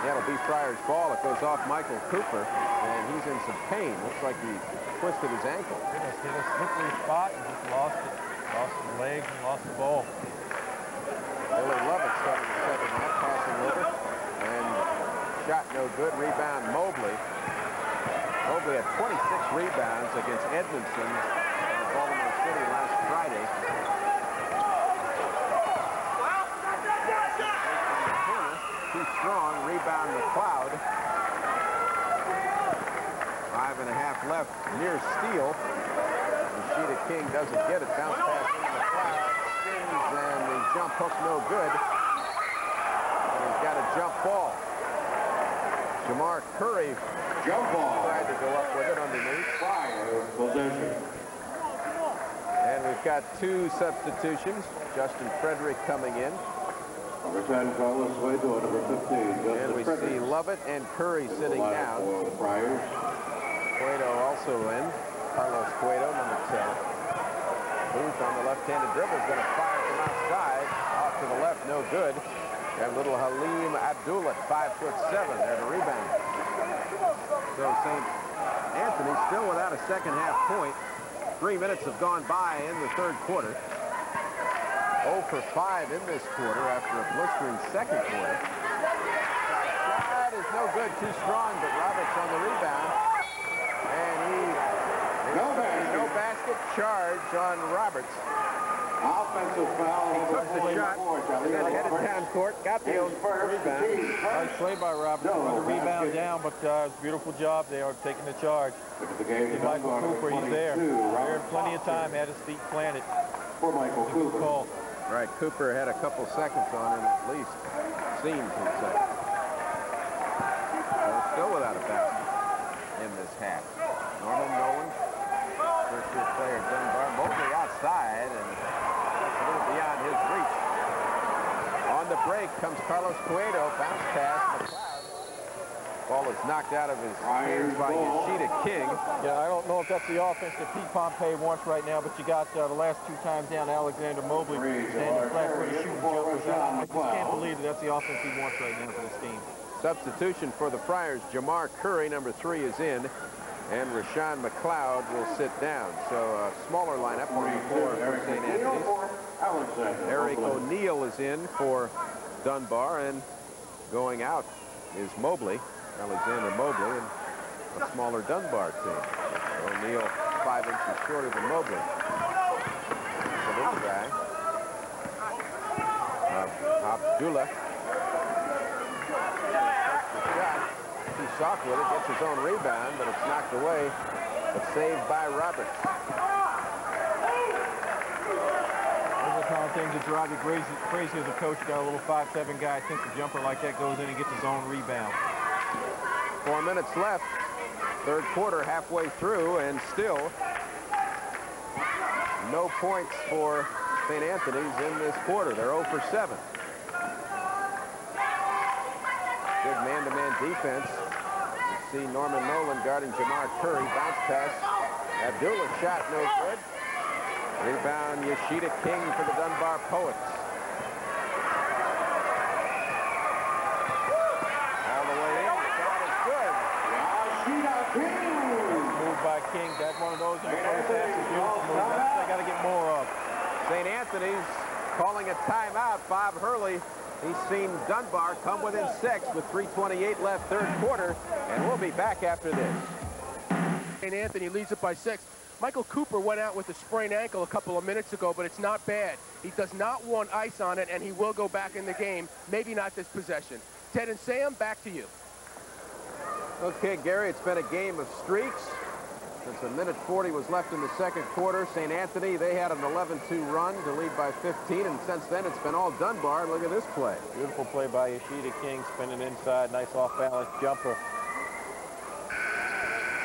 That'll be Friars' ball. It goes off Michael Cooper, and he's in some pain. Looks like he twisted his ankle.
Hit a slippery spot and just lost it. Lost his legs and lost the ball.
Billy Lovett started the 2nd half, passing over, and shot no good. Rebound Mobley. Mobley had 26 rebounds against Edmondson in Baltimore City last Friday. near steal. Yoshida King doesn't get it. Bounce pass into the cloud. Spins, and the jump hook no good. And he's got a jump ball. Jamar Curry
Jump ball.
tried to go up with it underneath.
Fire possession.
And we've got 2 substitutions. Justin Frederick coming in.
Number 10, Carlos Cueto, number 15.
And we see Lovett and Curry sitting down.
For the Friars.
Cueto also in. Carlos Cueto, number 10. Booth on the left-handed dribble is going to fire from outside. Off to the left, no good. And little Halim Abdullah, 5'7", there to rebound. So St. Anthony still without a second-half point. 3 minutes have gone by in the third quarter. 0 for 5 in this quarter after a blistering second quarter. Shot is no good, too strong, but Roberts on the rebound. And no basket charge on Roberts.
Offensive foul.
He took the shot and then headed down court, got the rebound.
Nice play by Roberts. Put the rebound down, but it's a beautiful job. They are taking the charge.
See
Michael Cooper, he's there. There plenty of time, had his feet planted.
For Michael Cooper.
Call.
Right, Cooper had a couple seconds on him at least. Seemed 2 seconds. They're still without a basket in this half. Norman Nolan, first-year player Dunbar, Mobley outside, and that's a little beyond his reach. On the break comes Carlos Cueto, bounce pass, McLeod. Ball is knocked out of his hands by Yoshida King.
Yeah, I don't know if that's the offense that Pete Pompey wants right now, but you got the last 2 times down Alexander Mobley standing flat for the shooting jumpers. I just can't believe that's the offense he wants right now for this team.
Substitution for the Friars. Jamar Curry, number 3, is in, and Rashawn McLeod will sit down. So a smaller lineup on the floor for St. Anthony's. Eric O'Neal is in for Dunbar, and going out is Mobley, Alexander Mobley, and a smaller Dunbar team. O'Neal 5 inches shorter than Mobley. So this guy, Abdullah, too soft with it, gets his own rebound, but it's knocked away, but saved by Roberts.
Those are the kind of things that drive you crazy as a coach. You got a little 5'7" guy, thinks a jumper like that goes in and gets his own rebound.
4 minutes left, third quarter halfway through, and still no points for St. Anthony's in this quarter. They're 0 for 7. Good man-to-man defense. You see Norman Nolan guarding Jamar Curry. Bounce pass. Abdullah shot no good. Rebound Yoshida King for the Dunbar Poets. All the way in. Shot is good.
Yoshida King.
Moved by King. That's one of those in the first half. It's a beautiful move. That's what they got to get more of.
St. Anthony's calling a timeout. Bob Hurley. He's seen Dunbar come within 6 with 3:28 left, third quarter, and we'll be back after this.
St. Anthony leads it by 6. Michael Cooper went out with a sprained ankle a couple of minutes ago, but it's not bad. He does not want ice on it, and he will go back in the game. Maybe not this possession. Ted and Sam, back to you.
Okay, Gary, it's been a game of streaks. Since a minute 40 was left in the second quarter, St. Anthony, they had an 11-2 run to lead by 15, and since then it's been all Dunbar. Look at this play.
Beautiful play by Yoshida King, spinning inside, nice off-balance jumper.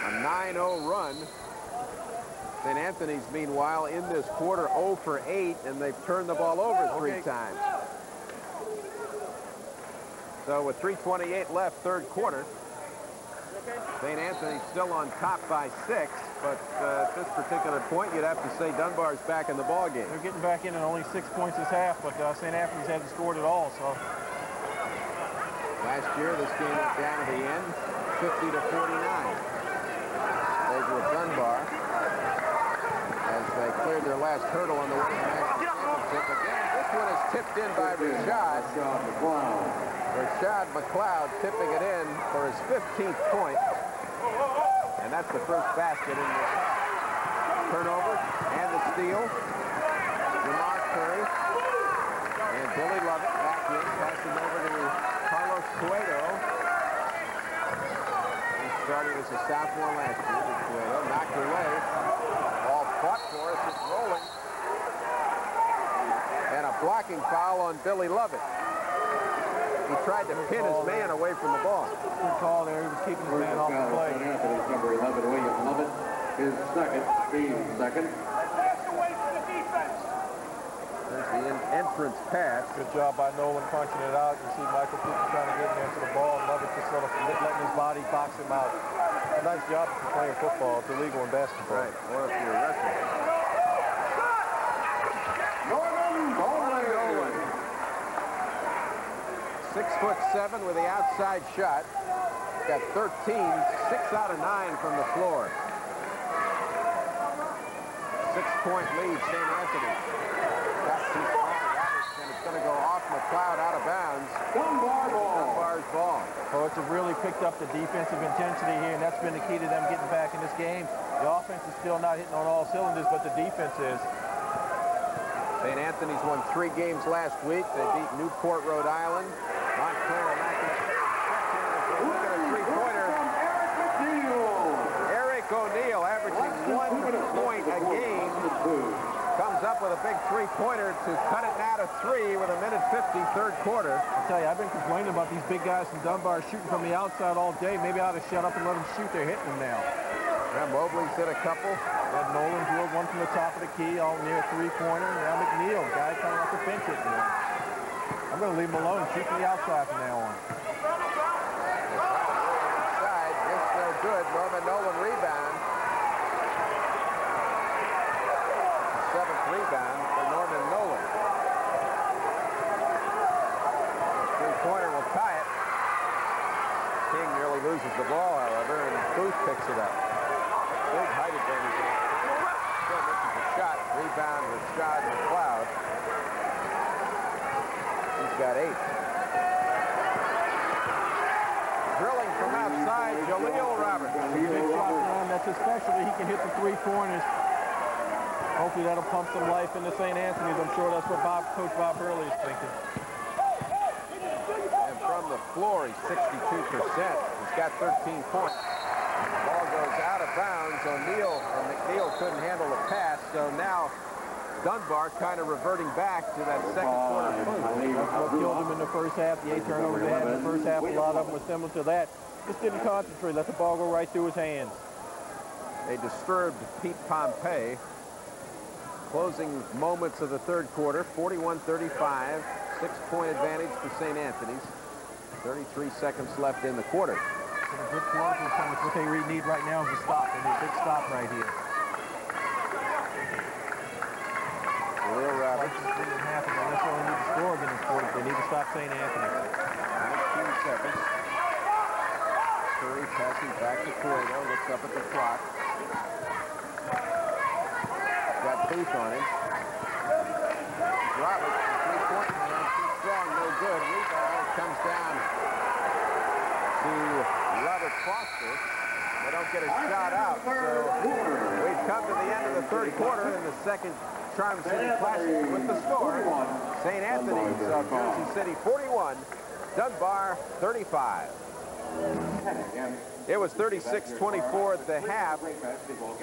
A 9-0 run. St. Anthony's, meanwhile, in this quarter 0 for 8, and they've turned the ball over 3 times. So with 3:28 left, third quarter, St. Anthony's still on top by 6, but at this particular point, you'd have to say Dunbar's back in the ballgame.
They're getting back in at only 6 points this half, but St. Anthony's hasn't scored at all. So
last year, this game was down at the end, 50-49. Over with Dunbar as they cleared their last hurdle on the way to the national championship. Again, this one is tipped in by Rashad. Rashad McLeod tipping it in for his 15th point. And that's the first basket in this half. Turnover and the steal. Jamar Curry and Billy Lovett back in, passing over to Carlos Cueto. He started was a sophomore last year. Cueto knocked away. Ball fought for us. It's rolling. And a blocking foul on Billy Lovett. He tried to pin his man away from the ball.
Good call there. He was keeping his man off the play.
Number 11, William Lovett, his second, team second.
There's the entrance pass.
Good job by Nolan punching it out. You see Michael Cooper trying to get in there to the ball, and Lovett just sort of letting his body box him out. A nice job for playing football. It's illegal in basketball.
Right, or if you're wrestling.
Norman Nolan.
6'7" with the outside shot. Got 13, 6 out of 9 from the floor. 6-point lead, St. Anthony. Got too strong. Robertson is going to go off McLeod out of bounds.
Dunbar ball.
Dunbar's ball.
Poets have really picked up the defensive intensity here, and that's been the key to them getting back in this game. The offense is still not hitting on all cylinders, but the defense is.
St. Anthony's won 3 games last week. They beat Newport, Rhode Island. Montclair knocking it. Look at a three-pointer. Eric O'Neill averaging 1 point a game. Comes up with a big three-pointer to cut it now to 3 with 1:50, third quarter.
I tell you, I've been complaining about these big guys from Dunbar shooting from the outside all day. Maybe I ought to shut up and let them shoot. They're hitting them now.
Yeah, Mobley's hit a couple.
Had Nolan drilled one from the top of the key, all near three-pointer. Now McNeil, guy coming off the bench hitting one. I'm going to leave him alone. Shoot from the outside from now on.
Side, just no good. Norman Nolan rebound. 7th rebound for Norman Nolan. Three-pointer will tie it. King nearly loses the ball, however, and Booth picks it up. Big height advantage. Still misses a shot. Rebound with Rashad McLeod. He's got 8. Drilling from outside, Jaleel Roberts.
Big shot around. That's his specialty. He can hit the three-pointers. Hopefully that'll pump some life into St. Anthony's. I'm sure that's what Coach Bob Hurley is thinking.
And from the floor, he's 62%. He's got 13 points. Ball goes out of bounds. O'Neal and McNeil couldn't handle the pass, so now Dunbar kind of reverting back to that second quarter move.
That's what killed him in the first half. The 8 turnovers they had in the first half, a lot of them were similar to that. Just didn't concentrate, let the ball go right through his hands.
They disturbed Pete Pompey. Closing moments of the third quarter, 41-35, 6-point advantage for St. Anthony's. 33 seconds left in the quarter.
It's a good quarter for the Poets. What they really need right now is a stop. They need a big stop right here.
Jaleel Roberts.
Didn't happen. They necessarily need to score again this quarter. They need to stop St. Anthony.
19 seconds. Curry passing back to Cueto. Looks up at the clock. Got Booth on him. Roberts, three-point man, too strong, no good. Rebound comes down to Robert Foster. They don't get a shot out, so we've come to the end of the third quarter in the second Charm City Classic with the score. St. Anthony's of Jersey City 41, Dunbar 35. It was 36-24 at the half.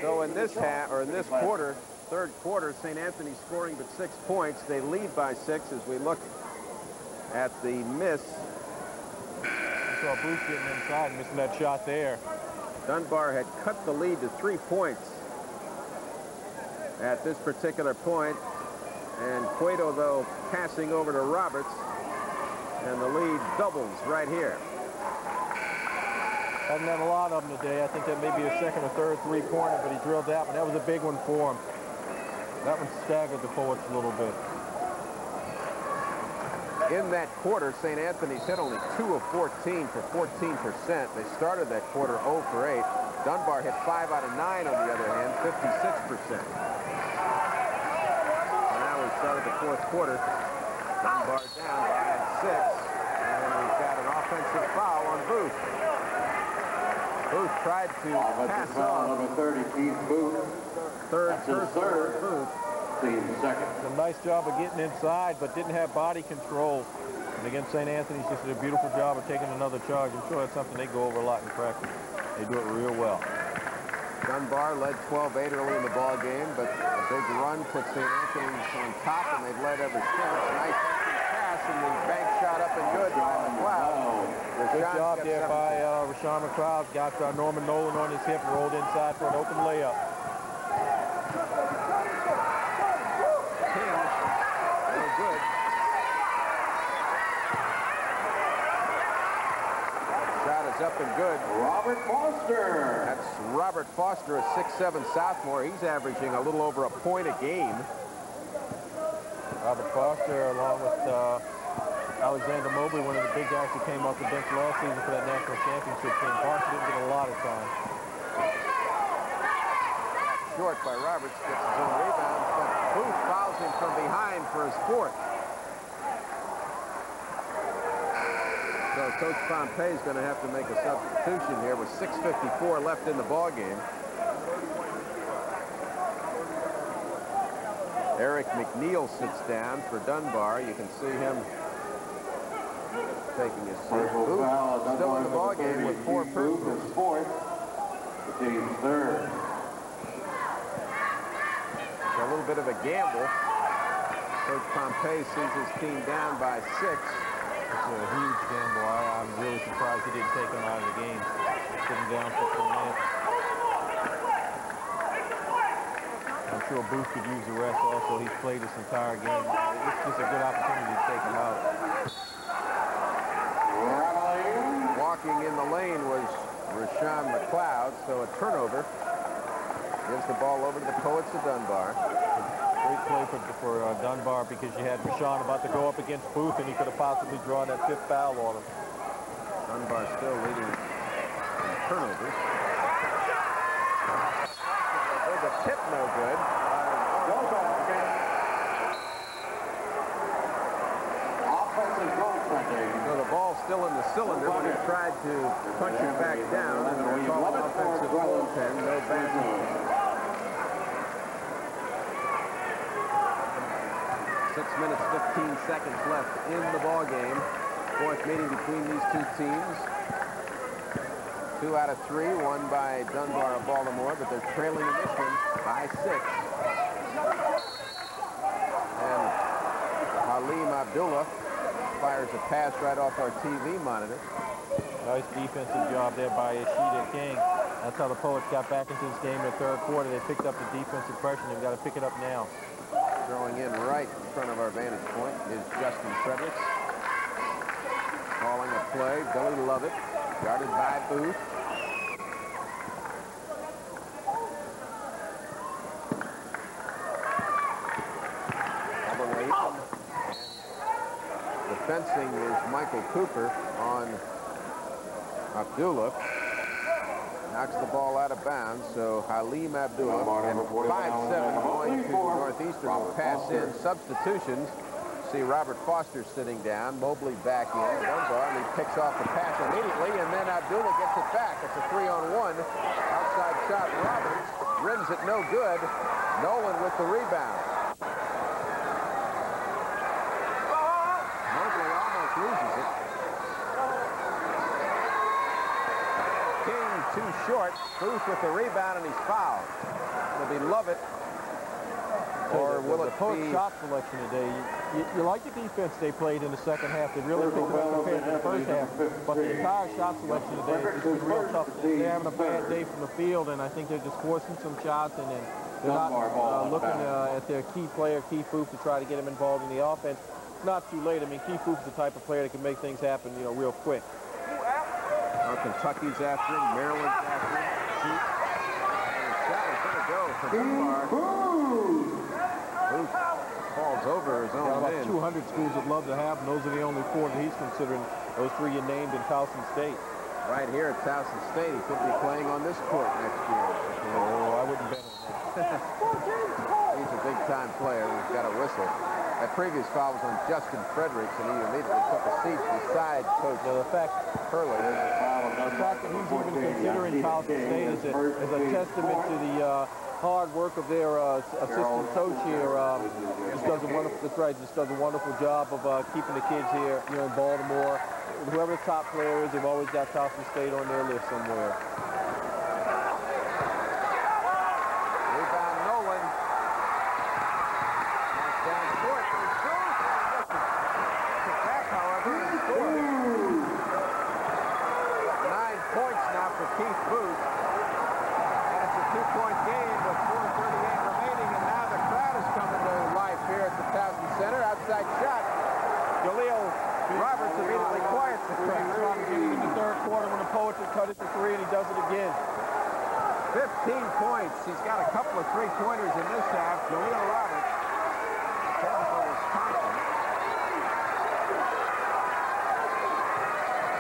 So in this half, or in this quarter, third quarter, St. Anthony scoring but 6 points. They lead by 6 as we look at the miss.
You saw Booth getting inside and missing that shot there.
Dunbar had cut the lead to 3 points at this particular point. And Cueto, though, passing over to Roberts. And the lead doubles right here.
Hasn't had a lot of them today. I think that may be a second or third three-pointer, but he drilled that one. That was a big one for him. That one staggered the Poets a little bit.
In that quarter, St. Anthony's hit only 2 of 14 for 14%. They started that quarter 0 for 8. Dunbar hit 5 out of 9 on the other hand, 56%. And now we started the fourth quarter. Dunbar down by 6. And we've got an offensive foul on Booth. Booth tried to pass off.
Number 30, Keith Booth.
Third Booth.
Team second.
It's a nice job of getting inside, but didn't have body control. And again, St. Anthony's just did a beautiful job of taking another charge. I'm sure that's something they go over a lot in practice. They do it real well.
Dunbar led 12-8 early in the ball game, but a big run puts St. Anthony's on top, and they've led ever since. Nice pass, and the bank shot up and good by McLeod.
Good job there by Rashawn McLeod. Got Norman Nolan on his hip, rolled inside for an open layup.
Very good. Shot is up and good.
Robert Foster.
That's Robert Foster, a 6'7" sophomore. He's averaging a little over a point a game.
Robert Foster, along with Alexander Mobley, one of the big guys who came off the bench last season for that national championship team. Foster didn't get a lot of time.
Short by Roberts, gets his own rebound, but Booth fouls him from behind for his fourth. So Coach Pompey is going to have to make a substitution here with 6:54 left in the ball game. Eric McNeil sits down for Dunbar. You can see him taking his seat. Booth still in the ball game with 4 personals.
Fourth, the team's third.
A little bit of a gamble. Coach Pompey sees his team down by 6.
It's a huge gamble. I'm really surprised he didn't take him out of the game. Sitting down for 4 minutes. I'm sure Booth could use the rest also. He's played this entire game. It's just a good opportunity to take him out.
Walking in the lane was Rashawn McLeod, so a turnover. Gives the ball over to the Poets of Dunbar.
Great play for Dunbar, because you had Rashawn about to go up against Booth, and he could have possibly drawn that 5th foul on him.
Dunbar still leading in turnovers. There's a tip, no good. So the ball's still in the cylinder when he tried to punch it back down, and they're calling offensive goaltend, no backing. 6 minutes, 15 seconds left in the ball game. 4th meeting between these two teams. 2 out of 3, won by Dunbar of Baltimore, but they're trailing in this one by 6. And Halim Abdullah fires a pass right off our TV monitor.
Nice defensive job there by Ishida King. That's how the Poets got back into this game in the 3rd quarter. They picked up the defensive pressure, and they've got to pick it up now.
Throwing in right in front of our vantage point is Justin Fredericks. Calling a play, Billy Lovett, guarded by Booth. The fencing is Michael Cooper on Abdullah. Knocks the ball out of bounds, so Halim Abdullah and 5'7" going to Northeastern will pass in. Substitutions. See Robert Foster sitting down, Mobley back in, Dunbar, and he picks off the pass immediately, and then Abdullah gets it back. It's a 3-on-1. Outside shot, Roberts rims it no good. Nolan with the rebound. Mobley almost loses it. King too short. Booth with the rebound, and he's fouled. It'll be Lovett. Or will it be
shot selection today? You like the defense they played in the second half. They really picked it up compared to the first half. But the entire shot selection today has just been real tough. They're having a bad day from the field, and I think they're just forcing some shots, and then they're not looking at their key player, Keith Foop, to try to get him involved in the offense. It's not too late. I mean, Keith Foop's the type of player that can make things happen, you know, real quick.
Kentucky's after him, Maryland's after him. And the shot is going to go for Dunbar. Booth falls over his own
about
man.
200 schools would love to have, and those are the only 4 that he's considering. Those 3 you named in Towson State.
Right here at Towson State, he could be playing on this court next year.
Oh, I wouldn't bet on that.
He's a big-time player. He's got a whistle. That previous foul was on Justin Fredericks, and he immediately took a seat beside Coach Hurley.
The fact that he's even considering Towson State is a testament to the hard work of their assistant coach here. Just does a wonderful. That's right. Just does a wonderful job of keeping the kids here, you know, in Baltimore. Whoever the top player is, they've always got Towson State on their list somewhere.
inside shot. Jaleel Roberts immediately quiets the crowd.
In the third quarter when the Poets had cut it to 3, and he does it again.
15 points. He's got a couple of three-pointers in this half. Jaleel Roberts, for Wisconsin.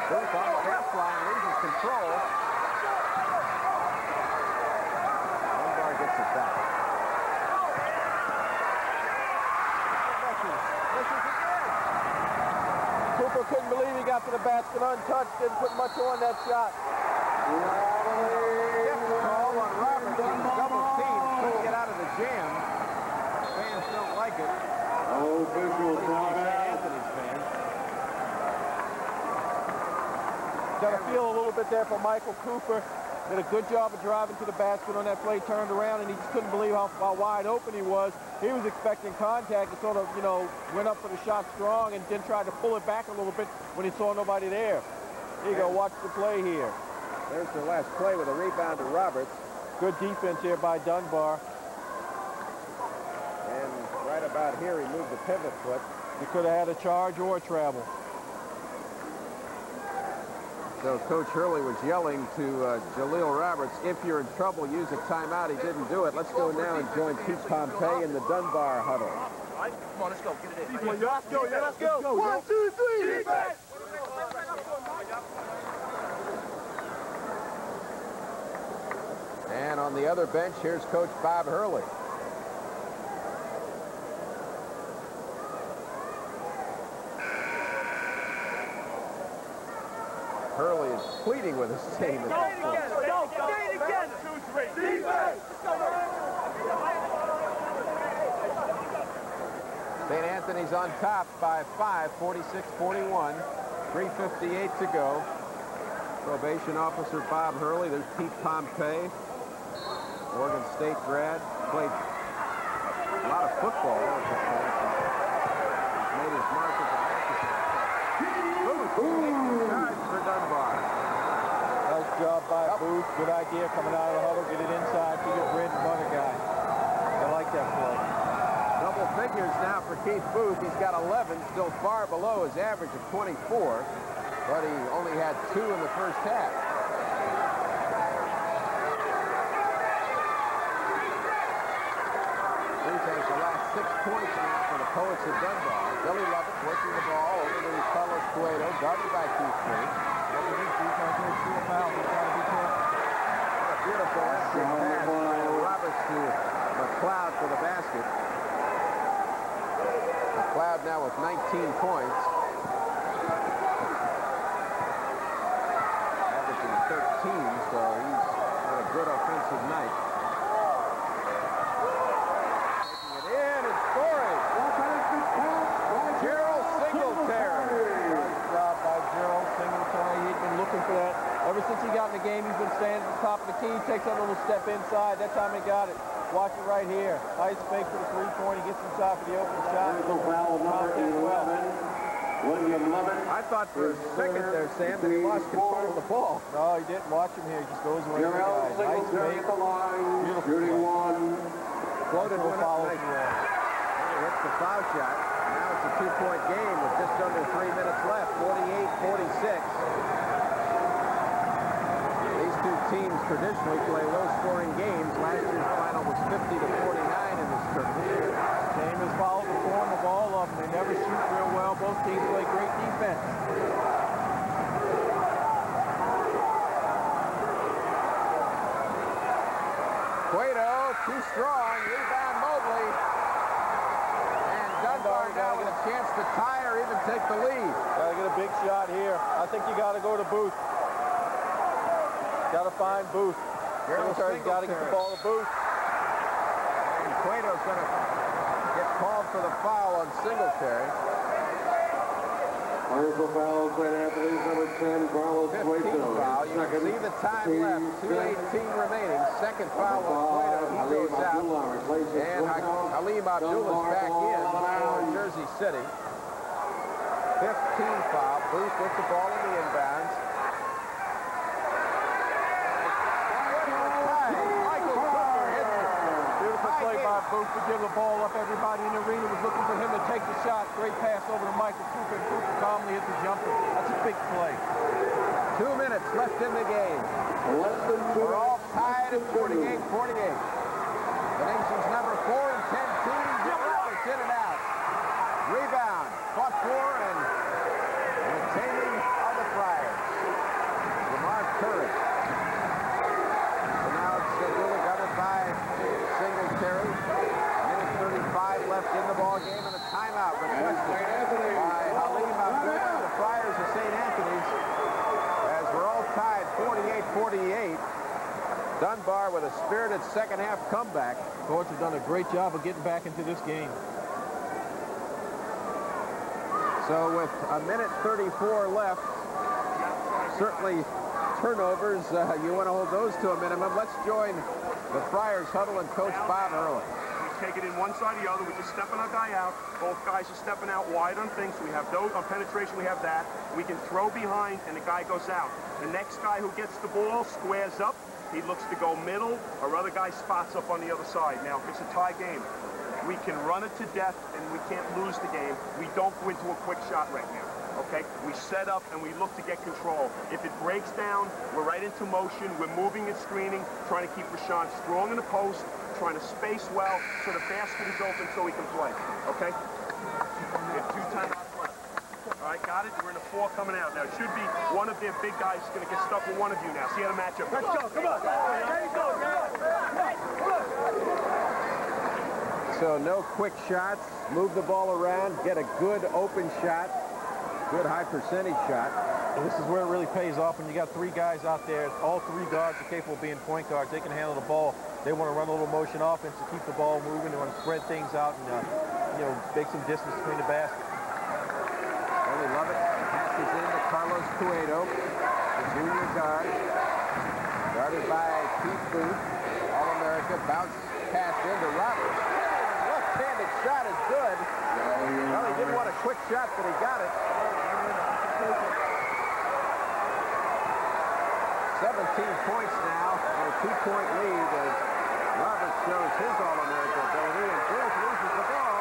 Booth on the baseline, loses control. Dunbar gets it back.
Cooper couldn't believe he got to the basket untouched, didn't put much on that shot.
Call on Roberts. He was double teamed. Couldn't get out of the jam. Fans don't like it.
Official timeout.
Anthony's fans.
Got to feel a little bit there for Michael Cooper. Did a good job of driving to the basket on that play, turned around, and he just couldn't believe how wide open he was. He was expecting contact and sort of, you know, went up for the shot strong and then tried to pull it back a little bit when he saw nobody there. Here you go, watch the play here.
There's the last play with a rebound to Roberts.
Good defense here by Dunbar.
And right about here, he moved the pivot foot.
He could have had a charge or a travel.
So Coach Hurley was yelling to Jaleel Roberts, if you're in trouble, use a timeout. He didn't do it. Let's go now and join Pete Pompey in the Dunbar huddle.
Come on, let's go. Get it in.
Let's go, yeah, let's go.
1, 2, 3. Defense.
And on the other bench, here's Coach Bob Hurley. Hurley is pleading with his team. St. Anthony's on top by 5, 46-41. 3:58 to go. Probation officer Bob Hurley. There's Pete Pompey, Oregon State grad. Played a lot of football. He's made his mark as a Booth charge for Dunbar.
Nice job by Booth. Good idea coming out of the huddle. Get it inside to your bread and butter guy. I like that play.
Double figures now for Keith Booth. He's got 11, still far below his average of 24, but he only had 2 in the first half. Booth has the last 6 points now for the Poets of Dunbar. Billy Lovett working the ball over to Carlos Cueto, guarded by Keith Booth. Beautiful extra pass by Roberts to McLeod for the basket. McLeod now with 19 points. Averaging 13, so he's had a good offensive night. Taking it in and scoring. Gerald Singletary.
Nice job by Gerald Singletary. He'd been looking for that. Ever since he got in the game, he's been standing at the top of the key, takes that little step inside. That time he got it. Watch it right here. Nice fake for the three-point. He gets inside for the open shot.
Foul number 11. William Lovett.
I thought for a second there, Sam, that he lost control of the ball.
No, he didn't. Watch him here. He just goes away from the guy. Nice fake.
The line.
Beautiful
Shooting
play.
1.
Floated one
follow
up.
through.
Hits the foul shot. Now it's a 2-point game with just under 3 minutes left. 48-46. These two teams traditionally play low-scoring games. Last year's final was 50-49 in this tournament.
Game has followed the form of all of them. They never shoot real well. Both teams play great defense.
Cueto, too strong. Rebound Mobley. And Dunbar now with a chance to tie or even take the lead.
Got to get a big shot here. I think you got to go to Booth. Got to find Booth. Singletary's got to get the ball to Booth.
And Cueto's going to get called for the foul on Singletary.
Personal foul, St. Anthony's number 10, Carlos
15
Cueto.
foul. You can see the time left. 2:18 remaining. Second foul on Cueto. He goes out. And Halim Abdullah's back in for Jersey City. 15 foul. Booth with the ball in the inbounds.
Beautiful play by Booth to give the ball up. Everybody in the arena was looking for him to take the shot. Great pass over to Michael Cooper, and Cooper calmly hit the jumper. That's a big play.
2 minutes left in the game. We're all tied at 48-48. The nation's number 4 and 10 team. Roberts in and out. Rebound. Fought for and retaining are the Friars. Jamar Curry. So now it's Abdullah guarded by Singletary. Minute 35 left in the ball game, and a timeout requested by Halim Abdullah, the Friars of St. Anthony's. As we're all tied 48-48. Dunbar with a spirited second half comeback.
Coach has done a great job of getting back into this game.
So with a minute 34 left, certainly turnovers, you want to hold those to a minimum. Let's join the Friars huddle and Coach Bob Early.
We take it in one side or the other. We're just stepping our guy out. Both guys are stepping out wide on things. We have those on penetration. We have that. We can throw behind, and the guy goes out. The next guy who gets the ball squares up. He looks to go middle. Our other guy spots up on the other side. Now, it's a tie game. We can run it to death, and we can't lose the game. We don't go into a quick shot right now, okay? We set up, and we look to get control. If it breaks down, we're right into motion. We're moving and screening, trying to keep Rashawn strong in the post, trying to space well so the basket is open so we can play, okay? We have 2 timeouts left. All right, got it? We're in a 4 coming out. Now, it should be one of their big guys is going to get stuck with one of you now. See how the matchup goes. Let's go, come on. There you go,
So no quick shots. Move the ball around. Get a good open shot. Good high percentage shot.
And this is where it really pays off when you got 3 guys out there. All 3 guards are capable of being point guards. They can handle the ball. They want to run a little motion offense to keep the ball moving. They want to spread things out and, you know, make some distance between the basket.
Really love it. Passes in to Carlos Cueto, the junior guard. Guarded by Pete Booth, All-America. Bounce pass into Roberts. Left-handed shot is good. Well, he didn't want a quick shot, but he got it. 17 points now, and a 2-point lead as Roberts shows his All-America ability, and George loses the ball.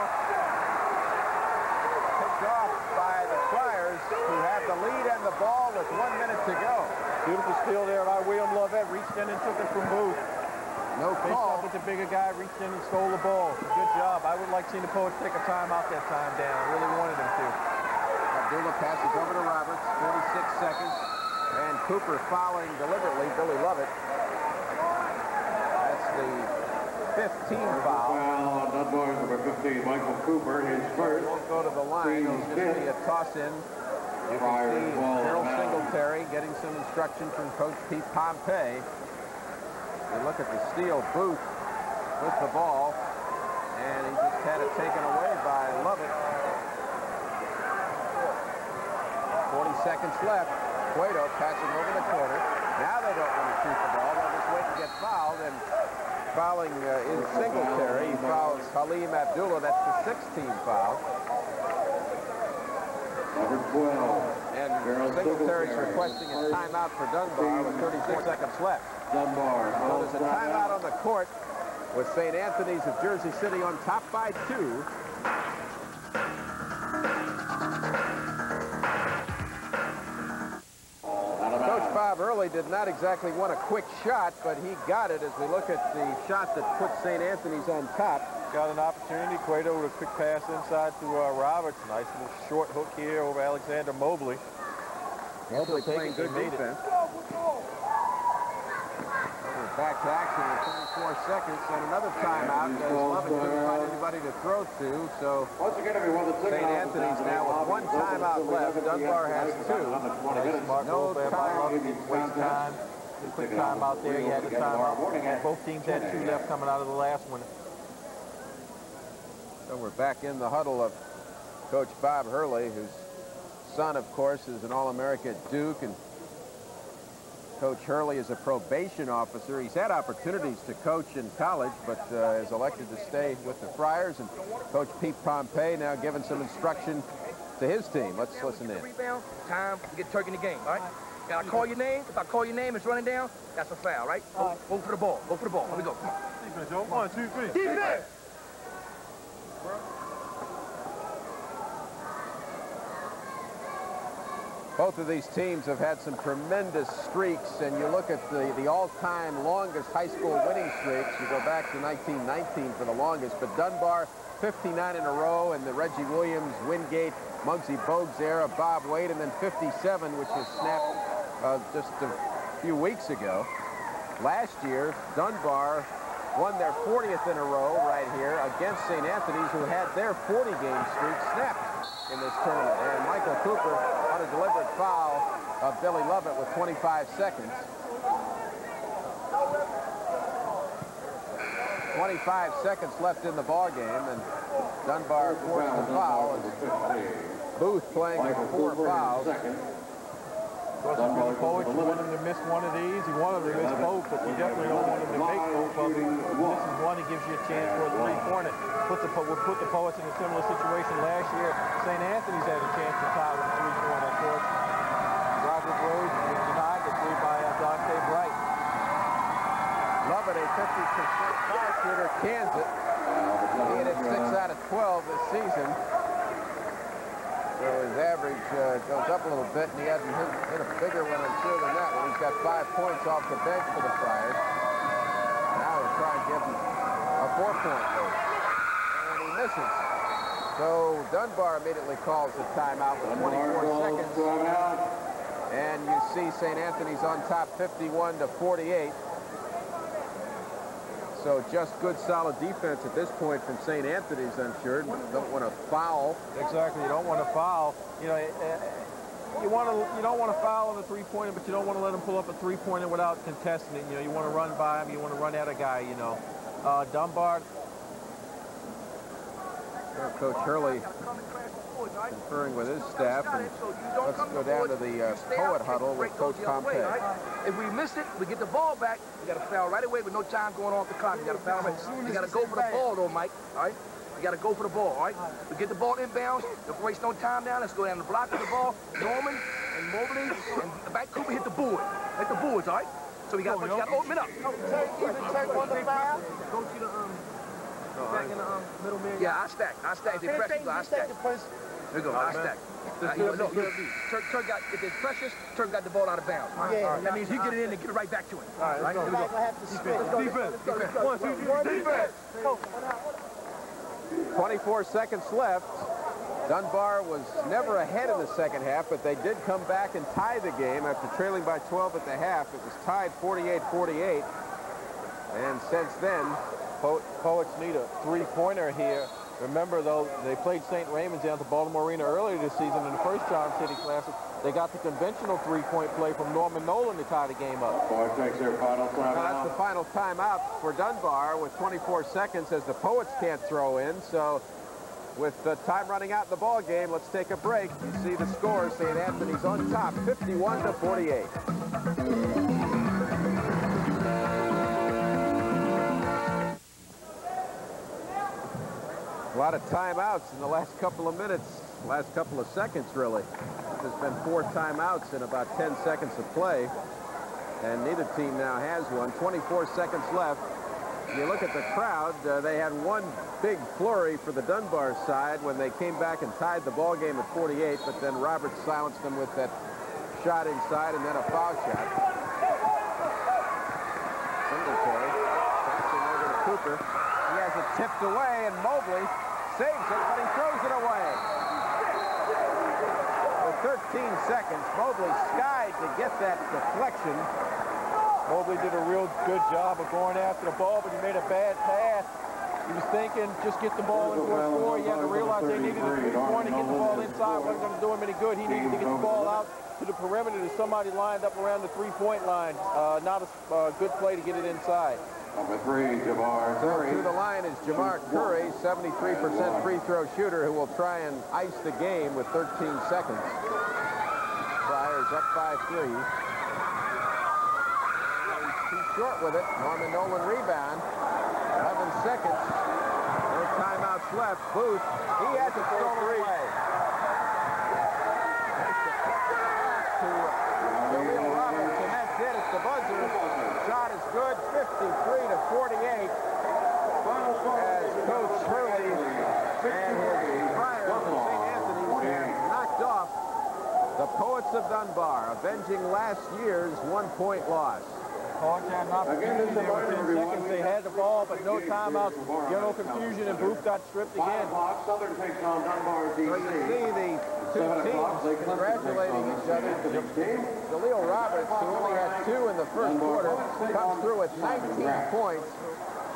Picked off by the Friars, who have the lead and the ball with 1 minute to go.
Beautiful steal there by William Lovett. Reached in and took it from Booth.
No call.
With the bigger guy, reached in and stole the ball. Good job. I would like seeing the Poets take a timeout that time down. I really wanted them to.
Abdullah passes over to Roberts. 46 seconds. And Cooper fouling deliberately. Billy Lovett. That's the 15th foul.
Foul on Dunbar, number 15, Michael Cooper, his first.
Won't go to the line. It'll just be a toss-in. You can see Harold Singletary getting some instruction from Coach Pete Pompey. You look at the steal. Booth with the ball, and he just had it taken away by Lovett. 40 seconds left. Cueto passing over the corner. Now they don't want to shoot the ball. They'll just wait to get fouled, and fouling in Singletary. He fouls Halim Abdullah. That's the 16th foul.
Number 12.
And Singletary's requesting a timeout for Dunbar with 36 seconds left.
Dunbar.
So there's a timeout on the court with St. Anthony's of Jersey City on top by 2. Coach Bob Early did not exactly want a quick shot, but he got it as we look at the shot that put St. Anthony's on top.
Got an opportunity. Cueto with a quick pass inside to Roberts. Nice little short hook here over Alexander Mobley.
Mobley playing good defense. Back to action in 34 seconds, and another timeout as Lovett couldn't find anybody to throw to. So St. Anthony's now with 1 timeout left. Dunbar has 2. No time.
Waste time. Quick timeout there. You had the timeout. Both teams had 2 left coming out of the last one.
So we're back in the huddle of Coach Bob Hurley, whose son, of course, is an All-America at Duke, and Coach Hurley is a probation officer. He's had opportunities to coach in college, but has elected to stay with the Friars. And Coach Pete Pompey now giving some instruction to his team. Let's listen in.
Rebound, time to get Turk in the game, all right? Now, I call your name. If I call your name, it's running down. That's a foul, right? Go for the ball. Go for the ball. Here we go. Come on.
Defense, 1, 2, 3.
Defense!
Both of these teams have had some tremendous streaks, and you look at the all-time longest high school winning streaks. You go back to 1919 for the longest, but Dunbar, 59 in a row, and the Reggie Williams, Wingate, Muggsy Bogues era, Bob Wade, and then 57, which was snapped just a few weeks ago. Last year, Dunbar won their 40th in a row right here against St. Anthony's, who had their 40-game streak snapped in this tournament. And Michael Cooper on a deliberate foul of Billy Lovett with 25 seconds. 25 seconds left in the ball game, and Dunbar forced the foul. Booth playing with 4 fouls.
Of course, if you're the coach, you want him to miss one of these. You want him to miss both, but you definitely don't want him to make both of them. This is one that gives you a chance for a three-pointer. Would put the Poets in a similar situation last year. St. Anthony's had a chance to tie with a three-pointer, of course. Robert Rhodes was denied the three by Dante Bright.
Lovett, a 50% foul shooter, cans it. He hit it 6 out of 12 this season. So his average goes up a little bit, and he hasn't hit a bigger one, I'm sure, than that one. He's got 5 points off the bench for the Friars. Now they're trying to give him a 4-point lead. And he misses. So Dunbar immediately calls the timeout with 24 seconds. And you see St. Anthony's on top 51 to 48. So just good, solid defense at this point from St. Anthony's, I'm sure. Don't want to foul.
Exactly, you don't want to foul. You know, you don't want to foul on a three-pointer, but you don't want to let him pull up a three-pointer without contesting it. You know, you want to run by him, you want to run at a guy. You know, Dunbar.
Coach Hurley conferring with his staff, and let's go down to the Poet huddle with Coach Pompey.
If we miss it, we get the ball back. We got to foul right away with no time going off the clock. We got to foul right. You got to go for the ball, though, Mike. All right. We got to go for the ball. All right. We get the ball inbounds. Don't waste no time down. Let's go down the block of the ball. Norman and Mobley and back Cooper hit the board. Hit the boards. All right. So we got to open it up.
Go to the back in the middle man.
Yeah, I stack. I stack. They press you. I stack. There you go. I stack. Turk got, if it's precious, Turk got the ball out of bounds. Yeah, that means he get it in and get it right back to him. All right, here we go. Defense. 1, 2, 3, defense.
24 seconds left. Dunbar was never ahead in the second half, but they did come back and tie the game after trailing by 12 at the half. It was tied 48-48. And since then,
Poets need a three-pointer here. Remember, though, they played St. Raymond's down at the Baltimore Arena earlier this season in the first Charm City Classic. They got the conventional three-point play from Norman Nolan to tie the game up.
Takes their final timeout.
That's the final timeout for Dunbar with 24 seconds as the Poets can't throw in. So with the time running out in the ball game, let's take a break. You see the score. St. Anthony's on top, 51-48. A lot of timeouts in the last couple of minutes, last couple of seconds, really. There's been 4 timeouts in about 10 seconds of play, and neither team now has one. 24 seconds left. You look at the crowd, they had one big flurry for the Dunbar side when they came back and tied the ball game at 48, but then Roberts silenced them with that shot inside and then a foul shot. Singletary passing over to Cooper. He has it tipped away, and Mobley saves it, but he throws it away. With 13 seconds, Mobley skied to get that deflection.
Mobley did a real good job of going after the ball, but he made a bad pass. He was thinking, just get the ball into a score. He had to realize they needed a three-pointer. Get the ball inside wasn't going to do him any good. He needed to get the ball out to the perimeter to somebody lined up around the three-point line. Not a good play to get it inside.
Number 3, Jamar Curry.
To the line is Jamar Curry, 73% free throw shooter, who will try and ice the game with 13 seconds. Friars up by 3. He's too short with it. Norman Nolan rebound. 11 seconds. No timeouts left. Booth, he has it stolen away. To Roberts, and that's it. It's the buzzer. Shot is good, 53-48. As Coach Hurley The Poets of Dunbar avenging last year's one-point loss.
Hawks had an opportunity there with 10 seconds. They had the ball, but no timeouts. General confusion, and Booth got stripped again.
Southern takes on Dunbar
So you see the two teams congratulating each other. Jaleel Roberts, who only had 2 in the first quarter, comes through with 19 points,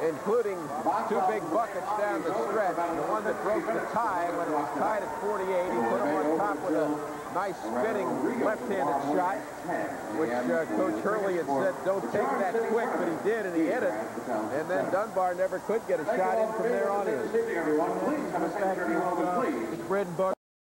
including 2 big buckets down the stretch. The one that broke the tie when it was tied at 48. He put him on top with a nice spinning left-handed shot, which Coach Hurley had said, don't take that quick, but he did, and he hit it. And then Dunbar never could get a shot in from there on in.
It's bread and butter.